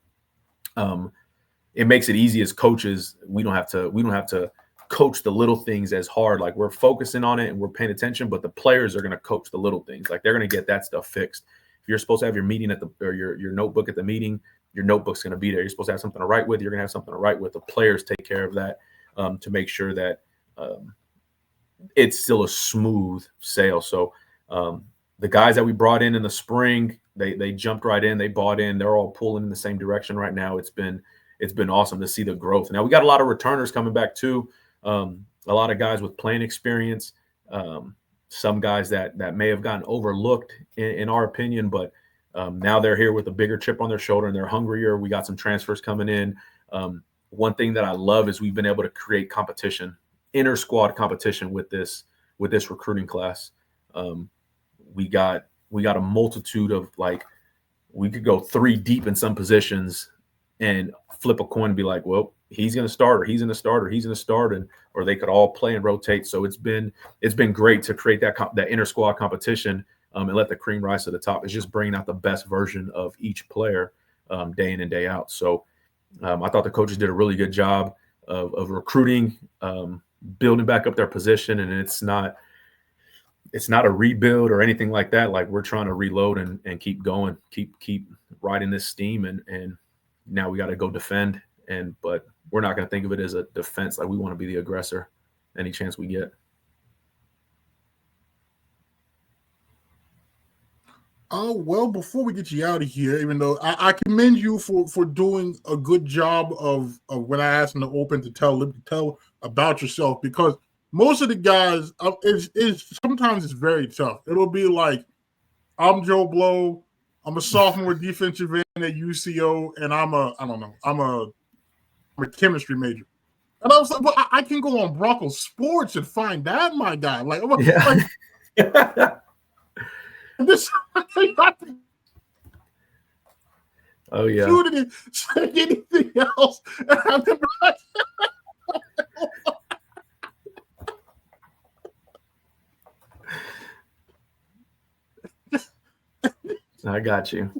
It makes it easy as coaches. We don't have to coach the little things as hard. Like, we're focusing on it and we're paying attention, but the players are going to coach the little things. Like, they're going to get that stuff fixed. If you're supposed to have your meeting or your notebook at the meeting, your notebook's going to be there. You're supposed to have something to write with. You're going to have something to write with. The players take care of that to make sure that it's still a smooth sail. So the guys that we brought in the spring, they jumped right in. They bought in. They're all pulling in the same direction right now. It's been awesome to see the growth. Now we got a lot of returners coming back too. A lot of guys with playing experience, some guys that may have gotten overlooked in our opinion, but now they're here with a bigger chip on their shoulder and they're hungrier. We got some transfers coming in. One thing that I love is we've been able to create competition, inter squad competition with this recruiting class. We got a multitude of, like, we could go 3 deep in some positions and flip a coin and be like, well, he's going to start, or he's going to start, or he's going to start, or they could all play and rotate. So it's been great to create that inter squad competition and let the cream rise to the top. It's just bringing out the best version of each player day in and day out. So I thought the coaches did a really good job of recruiting, building back up their position, and it's not a rebuild or anything like that. Like, we're trying to reload and keep going, keep riding this steam, and now we got to go defend. But we're not going to think of it as a defense. Like, we want to be the aggressor any chance we get. Well, before we get you out of here, even though I commend you for doing a good job of when I asked them to open to tell about yourself, because most of the guys, sometimes it's very tough. It'll be like, I'm Joe Blow, I'm a sophomore defensive end at UCO, and I'm a chemistry major. And I was like, well, I can go on Bronco Sports and find that, my guy. Like, yeah. This, oh yeah. Say anything else? I got you.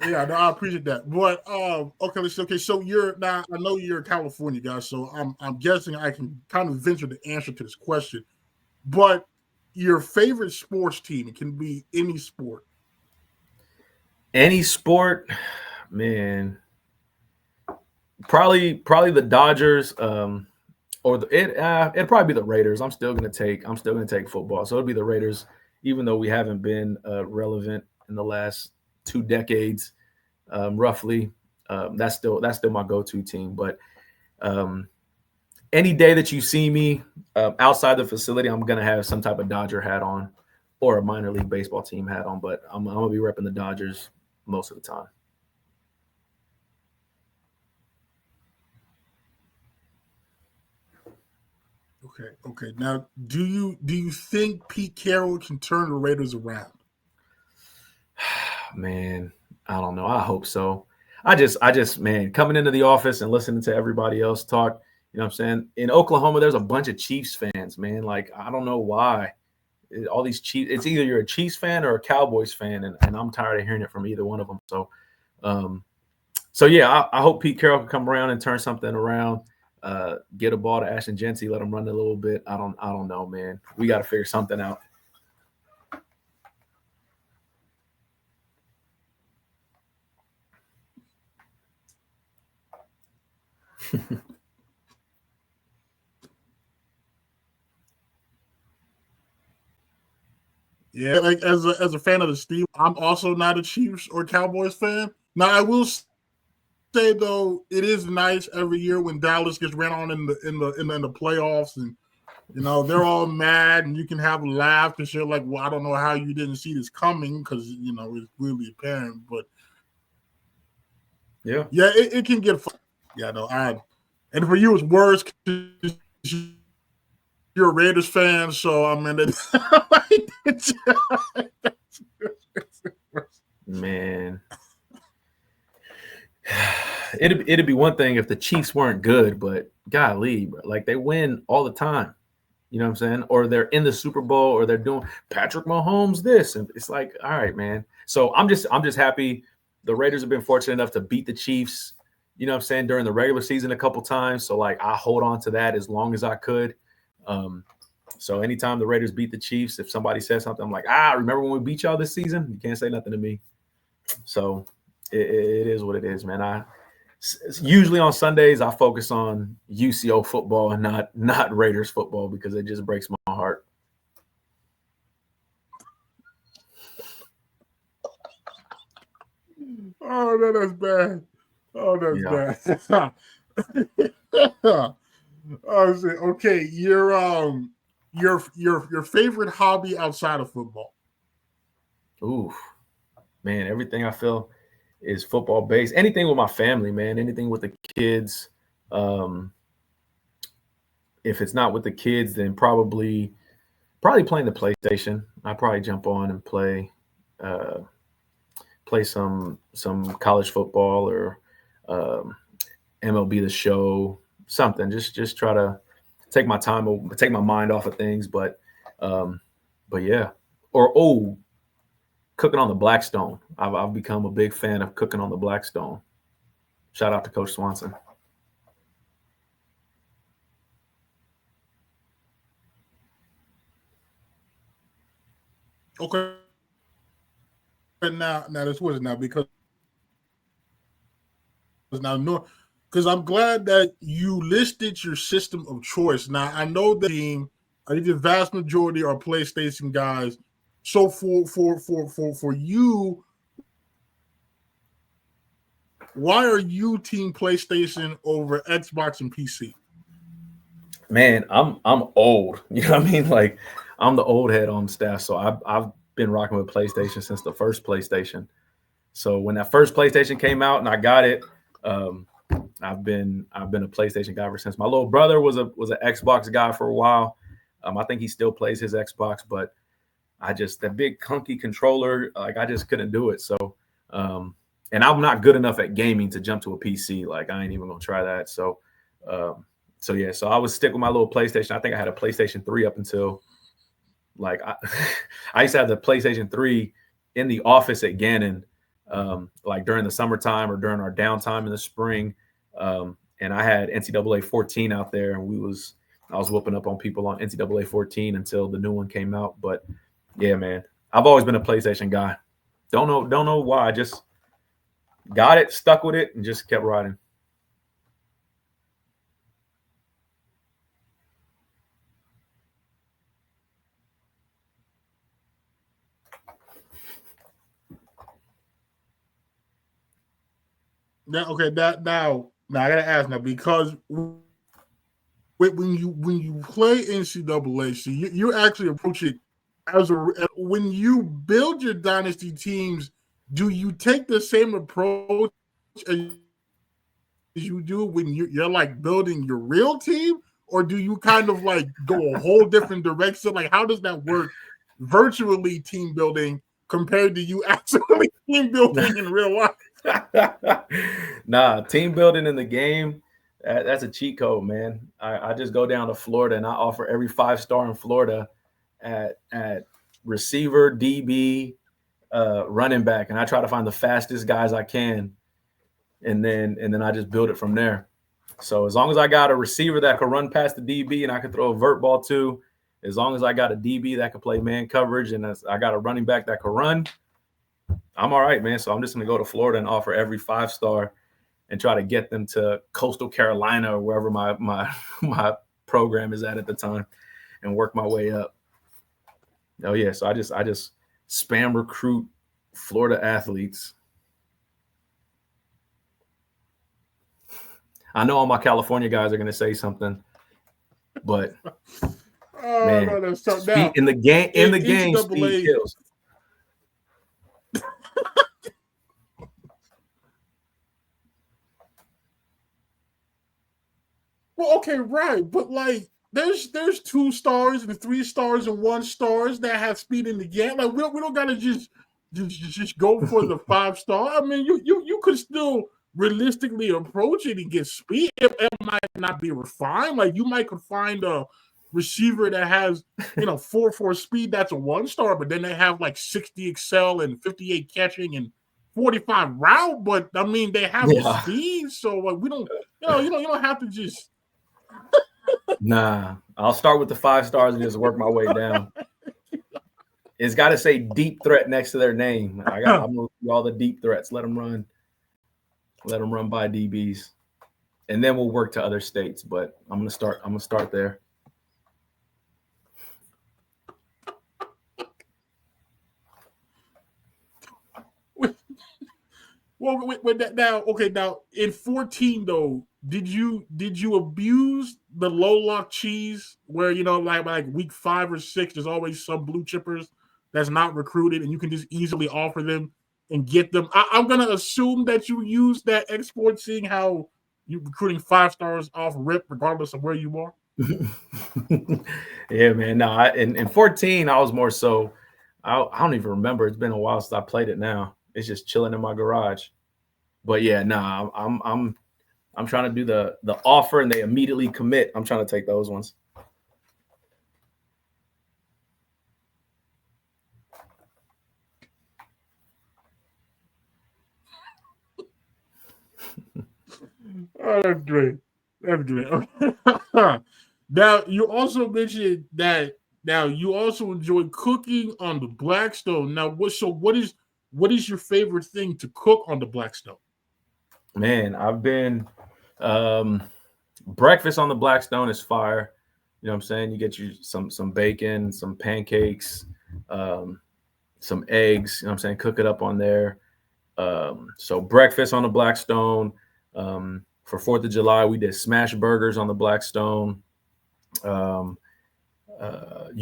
Yeah, no, I appreciate that. But okay. So you're now. I know you're a California guy, so I'm guessing I can kind of venture the answer to this question. But your favorite sports team, it can be any sport. Any sport, man. Probably the Dodgers, or it'd probably be the Raiders. I'm still gonna take football, so it'll be the Raiders, even though we haven't been relevant in the last 2 decades, roughly. That's still my go-to team. But any day that you see me outside the facility, I'm going to have some type of Dodger hat on or a minor league baseball team hat on, but I'm going to be repping the Dodgers most of the time. Okay. Now, do you think Pete Carroll can turn the Raiders around? Man, I don't know. I hope so. I just, man, coming into the office and listening to everybody else talk, you know what I'm saying? In Oklahoma, there's a bunch of Chiefs fans, man. Like, I don't know why. All these Chiefs, it's either you're a Chiefs fan or a Cowboys fan, and I'm tired of hearing it from either one of them. So yeah, I hope Pete Carroll can come around and turn something around. Get a ball to Ashton Genty, let him run a little bit. I don't know, man. We got to figure something out. Yeah, like as a fan of the Steelers, I'm also not a Chiefs or Cowboys fan. Now, I will say though, it is nice every year when Dallas gets ran on in the playoffs, and they're all mad, and you can have a laugh and shit like, well, I don't know how you didn't see this coming, because it's really apparent. But yeah, it can get fun. Yeah, no, and for you it's worse because you're a Raiders fan, so I mean, man, it'd be one thing if the Chiefs weren't good, but golly, bro, like they win all the time. You know what I'm saying? Or they're in the Super Bowl, or they're doing Patrick Mahomes this, and it's like, all right, man. So I'm just happy the Raiders have been fortunate enough to beat the Chiefs. You know what I'm saying, during the regular season a couple times. So like I hold on to that as long as I could. So anytime the Raiders beat the Chiefs, if somebody says something, I'm like, remember when we beat y'all this season? You can't say nothing to me. So it is what it is, man. Usually on Sundays I focus on UCO football and not Raiders football, because it just breaks my heart. Oh, no, that's bad. Oh, that's bad. Oh, okay, your favorite hobby outside of football? Ooh, man, everything I feel is football based. Anything with my family, man. Anything with the kids. If it's not with the kids, then probably playing the PlayStation. I probably jump on and play some college football or MLB The Show, something. Just try to take my mind off of things. But yeah, or cooking on the Blackstone. I've become a big fan of cooking on the Blackstone. Shout out to Coach Swanson. Okay. Now this was now because I'm glad that you listed your system of choice. Now I know the team, I think the vast majority are PlayStation guys. So for you, why are you team PlayStation over Xbox and PC? Man, I'm old. You know what I mean? Like I'm the old head on staff, so I've been rocking with PlayStation since the first PlayStation. So when that first PlayStation came out and I got it, I've been a PlayStation guy ever since. My little brother was an Xbox guy for a while. I think he still plays his Xbox, but that big clunky controller, like I just couldn't do it. So, and I'm not good enough at gaming to jump to a PC. Like I ain't even gonna try that. So yeah. So I would stick with my little PlayStation. I think I had a PlayStation 3 up until like I used to have the PlayStation 3 in the office at Gannon, like during the summertime or during our downtime in the spring. And I had NCAA 14 out there, and I was whooping up on people on NCAA 14 until the new one came out. But yeah, man, I've always been a PlayStation guy. Don't know why. I just got it, stuck with it, and just kept riding. Now I gotta ask now, because when you play NCAA, so you actually approach it when you build your dynasty teams. Do you take the same approach as you do when you're like building your real team, or do you kind of like go a whole different direction? Like, how does that work virtually team building compared to you actually team building in real life? Nah, team building in the game, that's a cheat code, man. I just go down to Florida and I offer every 5-star in Florida at receiver, DB, running back, and I try to find the fastest guys I can, and then I just build it from there. So as long as I got a receiver that can run past the DB and I can throw a vert ball to, as long as I got a DB that can play man coverage and I got a running back that can run, I'm all right, man. So I'm just going to go to Florida and offer every 5-star and try to get them to Coastal Carolina or wherever my program is at the time and work my way up. Oh yeah, so I just spam recruit Florida athletes. I know all my California guys are going to say something, but man, no, that's tough. Now, in the game, speed kills. Well, okay, right, but like, there's 2 stars and 3 stars and 1 stars that have speed in the game. Like, we don't gotta just go for the 5-star. I mean, you could still realistically approach it and get speed. It might not be refined. Like, you might could find a receiver that has 4.4 speed that's a 1-star, but then they have like 60 excel and 58 catching and 45 route. But I mean, they have the speed, so like we don't you don't have to just. Nah, I'll start with the 5 stars and just work my way down. It's got to say deep threat next to their name. I'm gonna do all the deep threats. Let them run by DBs, and then we'll work to other states. But I'm gonna start there. Well, with that now, okay. Now in 14 though, did you abuse the low lock cheese where like week 5 or 6, there's always some blue chippers that's not recruited and you can just easily offer them and get them. I'm gonna assume that you use that export, seeing how you recruiting 5 stars off rip regardless of where you are. Yeah, man. No, in 14 I was more so. I don't even remember. It's been a while since I played it now. It's just chilling in my garage. But yeah, nah, I'm trying to do the offer and they immediately commit. I'm trying to take those ones. Oh, that's great. That's great. Now you also mentioned that you also enjoy cooking on the Blackstone. Now, what is your favorite thing to cook on the Blackstone? Man, I've been breakfast on the Blackstone is fire. You know what I'm saying? You get you some bacon, some pancakes, some eggs, you know what I'm saying? Cook it up on there. So breakfast on the Blackstone. For 4th of July, we did smash burgers on the Blackstone. You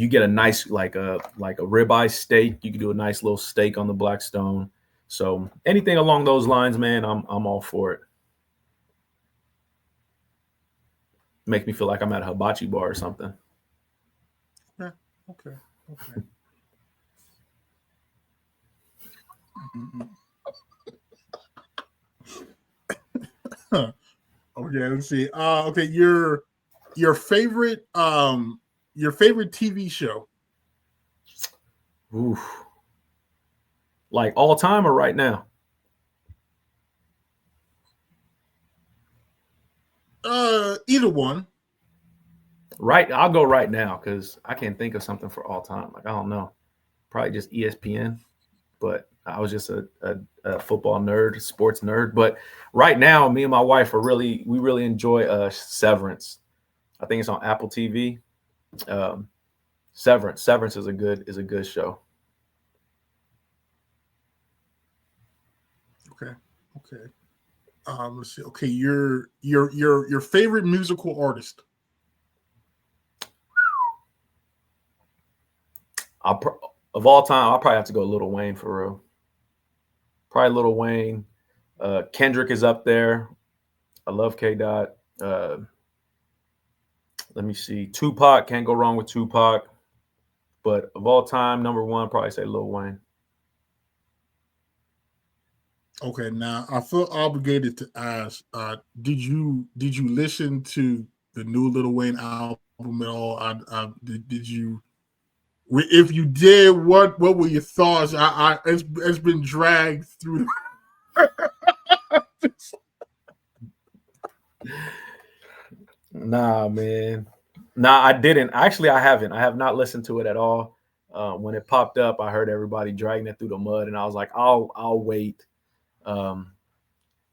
get a nice like a ribeye steak. You can do a nice little steak on the Blackstone. So anything along those lines, man, I'm all for it. Makes me feel like I'm at a hibachi bar or something. Yeah. Okay. Okay, let's see. Okay, your favorite TV show. Oof. Like all time or right now? Either one. Right, I'll go right now because I can't think of something for all time. Like I don't know, probably just ESPN. But I was just a football nerd, sports nerd. But right now, me and my wife we really enjoy Severance. I think it's on Apple TV. Severance is a good show. Okay. Let's see. Okay, your favorite musical artist. Of all time, I'll probably have to go Lil Wayne for real. Probably Lil Wayne. Kendrick is up there. I love K. Dot. Let me see. Tupac, can't go wrong with Tupac. But of all time, number one, probably say Lil Wayne. Okay, now I feel obligated to ask, did you listen to the new Lil Wayne album at all? Did you if you did, what were your thoughts? It's been dragged through. Nah, man. Nah, I didn't. Actually, I haven't. I have not listened to it at all. When it popped up, I heard everybody dragging it through the mud, and I was like, I'll wait. Because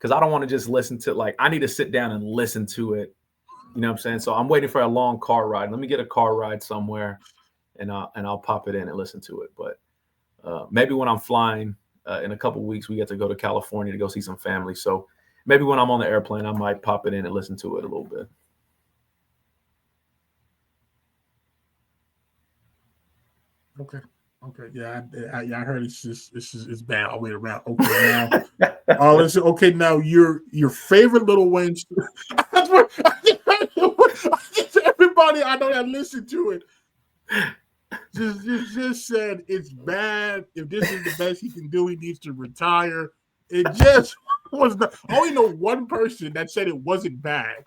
I don't want to just listen to, like, I need to sit down and listen to it. You know what I'm saying? So I'm waiting for a long car ride. Let me get a car ride somewhere, and I'll pop it in and listen to it. But maybe when I'm flying in a couple weeks, we get to go to California to go see some family. So maybe when I'm on the airplane, I might pop it in and listen to it a little bit. Okay. Okay. Yeah, I heard it's bad all the way around. Okay, now listen. Okay, now your favorite Lil Wayne. That's what everybody I know that listened to it just said it's bad. If this is the best he can do, he needs to retire. It just was not. I only know one person that said it wasn't bad.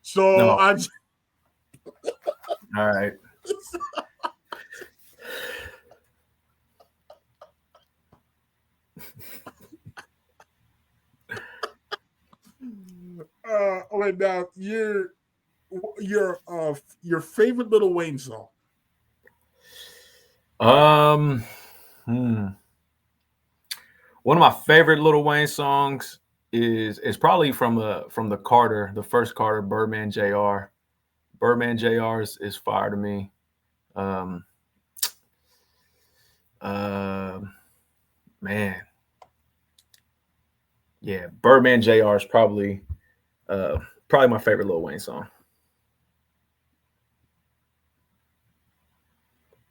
So No. I. All right. Right now, your favorite Lil Wayne song. One of my favorite Lil Wayne songs is probably from the Carter, the first Carter, Birdman Jr. Birdman Jr. is fire to me. Man, yeah, Birdman Jr. is probably my favorite Lil Wayne song.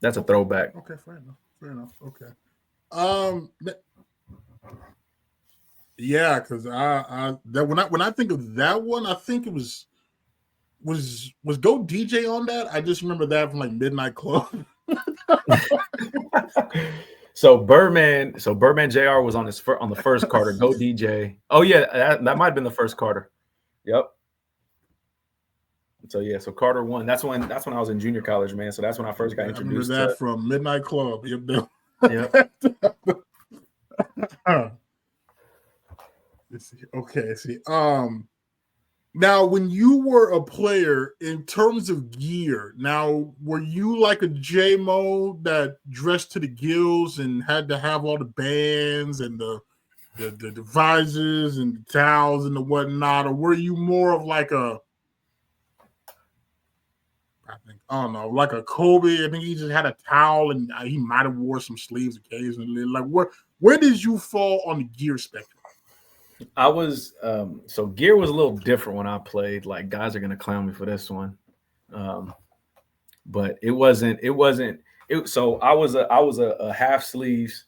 That's a throwback. Okay, fair enough. Okay. Yeah, because when I think of that one, I think it was Go DJ on that. I just remember that from like Midnight Club. So Birdman Jr. was on the first Carter. Go DJ. Oh yeah, that might have been the first Carter. Yep. So yeah, so Carter 1. That's when I was in junior college, man. So that's when I first got introduced. I remember that from Midnight Club. Yep. Okay. See. Now, when you were a player, in terms of gear, now were you like a J-Mo that dressed to the gills and had to have all the bands and the visors and the towels and the whatnot, or were you more of like I don't know, like a Kobe? I think he just had a towel and he might have wore some sleeves occasionally. Like where did you fall on the gear spectrum? I was so gear was a little different when I played. Like, guys are gonna clown me for this one, but it wasn't. So I was a half sleeves.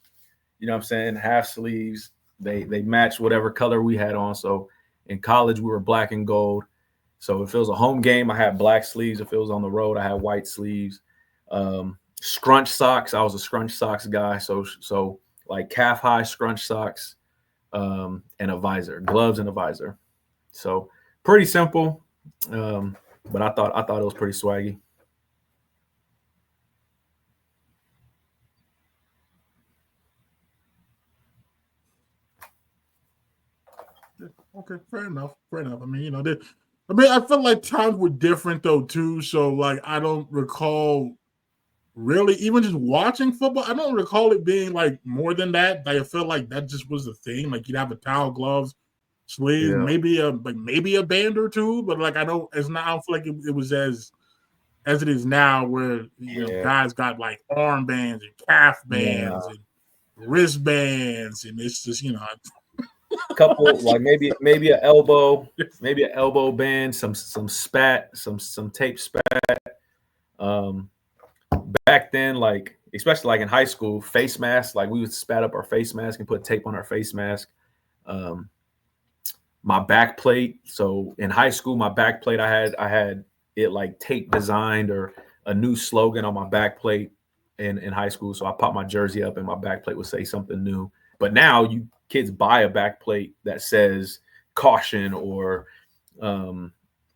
You know what I'm saying? Half sleeves. They matched whatever color we had on. So in college we were black and gold. So if it was a home game, I had black sleeves. If it was on the road, I had white sleeves. Scrunch socks. I was a scrunch socks guy. So like calf high scrunch socks. And a visor, gloves and a visor. So pretty simple, but I thought it was pretty swaggy. Okay, fair enough. I mean, I felt like times were different though too. So like, I don't recall really even just watching football. I don't recall it being like more than that. Like, I felt like that just was the thing. Like, you'd have a towel, gloves, sleeves, maybe a band or two, but like I don't feel like it was as it is now, where guys got like armbands and calf bands and wristbands, and it's just a couple like maybe an elbow band, some spat, some tape spat. Back then, like especially like in high school, face masks, like we would spat up our face mask and put tape on our face mask. My back plate. So in high school, my back plate, I had it like tape designed or a new slogan on my back plate in high school. So I popped my jersey up and my back plate would say something new. But now you kids buy a back plate that says caution or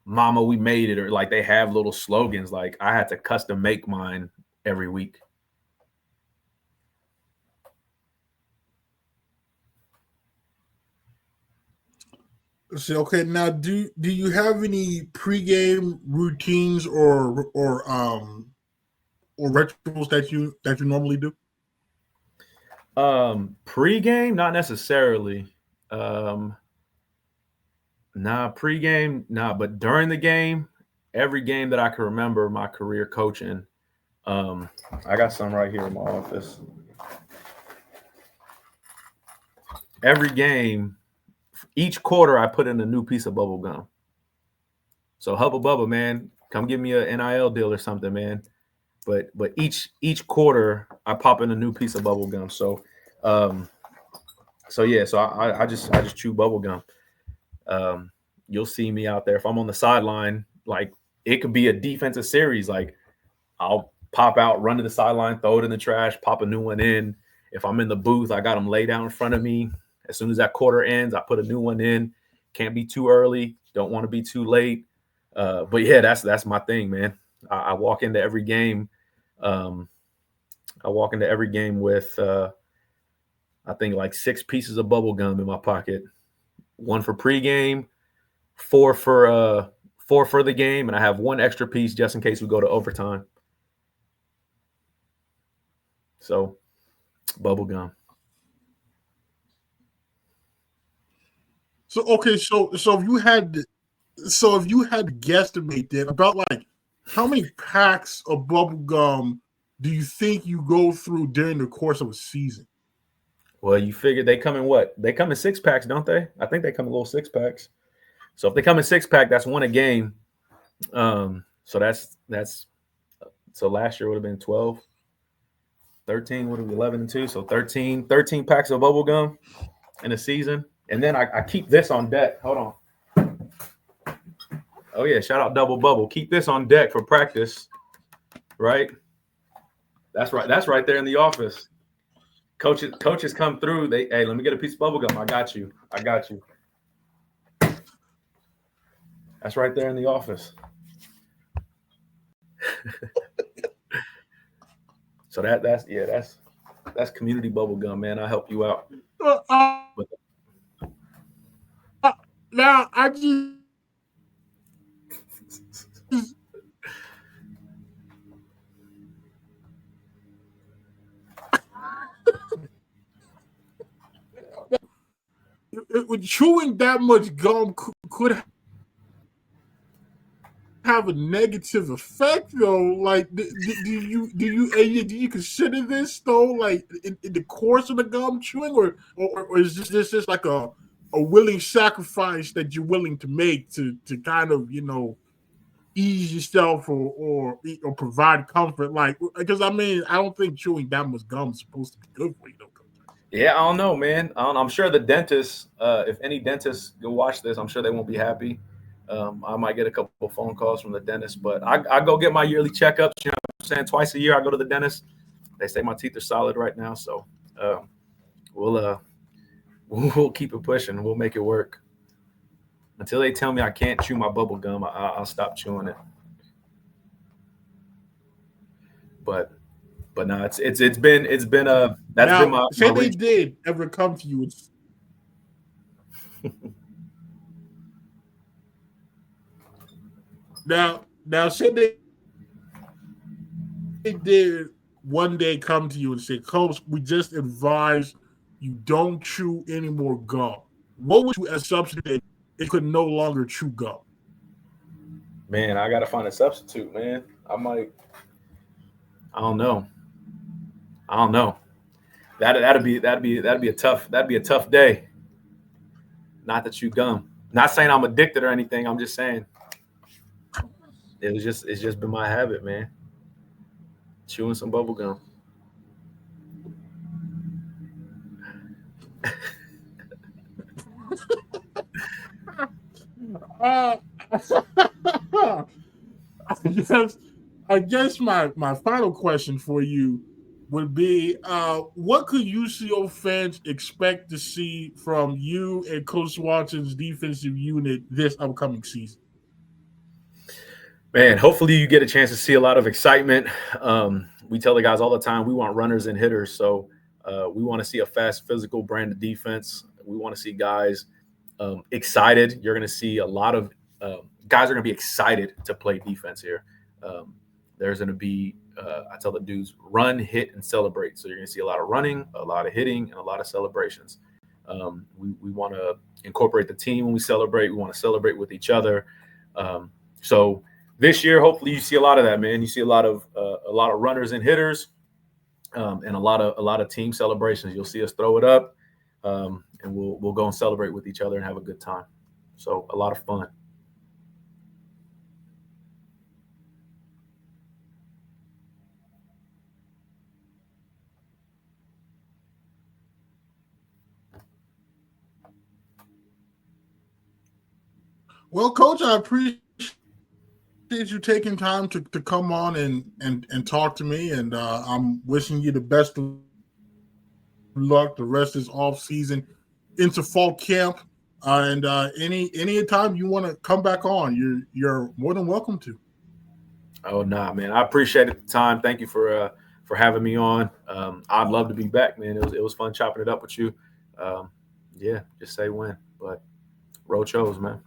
mama, we made it, or like they have little slogans. Like I had to custom make mine every week. So, okay, now do you have any pregame routines or rituals that you normally do? Pregame, not necessarily. Pregame, but during the game, every game that I can remember my career coaching, I got some right here in my office. Every game, each quarter, I put in a new piece of bubble gum. So Hubba Bubba, man, come give me a NIL deal or something, man. But each quarter, I pop in a new piece of bubble gum. So I just chew bubble gum. You'll see me out there. If I'm on the sideline, like it could be a defensive series. Like I'll pop out, run to the sideline, throw it in the trash, pop a new one in. If I'm in the booth, I got them laid out in front of me. As soon as that quarter ends, I put a new one in. Can't be too early. Don't want to be too late. But yeah, that's my thing, man. I walk into every game. With I think like 6 pieces of bubble gum in my pocket. 1 for pregame, 4 for the game, and I have 1 extra piece just in case we go to overtime. So, bubble gum. So okay, so if you had to guesstimate that, about like how many packs of bubble gum do you think you go through during the course of a season? Well, you figure they come in what? They come in 6-packs, don't they? I think they come in little 6-packs. So if they come in 6-pack, that's 1 a game. So last year would have been 12. 13 would have been 11 and 2. So 13 packs of bubble gum in a season. And then I keep this on deck. Hold on. Oh yeah, shout out Double Bubble. Keep this on deck for practice. Right? That's right. That's right there in the office. Coaches come through. Hey, let me get a piece of bubble gum. I got you. That's right there in the office. So that's community bubble gum, man. I'll help you out. Now I just chewing that much gum could have a negative effect, though. Like, do you consider this though, like in the course of the gum chewing, or is this just like a willing sacrifice that you're willing to make to kind of ease yourself or provide comfort? Like, because I mean, I don't think chewing that much gum is supposed to be good for you, though. Yeah, I don't know, man. I'm sure the dentists, if any dentists go watch this, I'm sure they won't be happy. I might get a couple of phone calls from the dentist, but I go get my yearly checkups. You know what I'm saying? Twice a year I go to the dentist. They say my teeth are solid right now, so we'll keep it pushing. We'll make it work. Until they tell me I can't chew my bubble gum, I'll stop chewing it. But no, it's been that's now, been my say my they reach. did ever come to you now say they did one day come to you and say, Coach, we just advise you don't chew any more gum. What would you assumption that it could no longer chew gum? Man, I gotta find a substitute, man. I don't know. That'd be a tough day. Not to chew gum. Not saying I'm addicted or anything. I'm just saying it's just been my habit, man. Chewing some bubble gum. I guess my final question for you would be what could UCO fans expect to see from you and Coach Swanson's defensive unit this upcoming season? Man, hopefully you get a chance to see a lot of excitement. We tell the guys all the time we want runners and hitters, so we want to see a fast, physical brand of defense. We want to see guys excited. You're going to see a lot of guys are going to be excited to play defense here. There's going to be, I tell the dudes, run, hit, and celebrate. So you're going to see a lot of running, a lot of hitting, and a lot of celebrations. We want to incorporate the team when we celebrate. We want to celebrate with each other. So this year, hopefully, you see a lot of that, man. You see a lot of runners and hitters, and a lot of team celebrations. You'll see us throw it up, and we'll go and celebrate with each other and have a good time. So a lot of fun. Well, Coach, I appreciate you taking time to come on and talk to me, and I'm wishing you the best of luck the rest of this off season into fall camp. And any time you want to come back on, you're more than welcome to. Oh, nah, man. I appreciate the time. Thank you for having me on. I'd love to be back, man. It was fun chopping it up with you. Yeah, just say when. But roll Chos, man.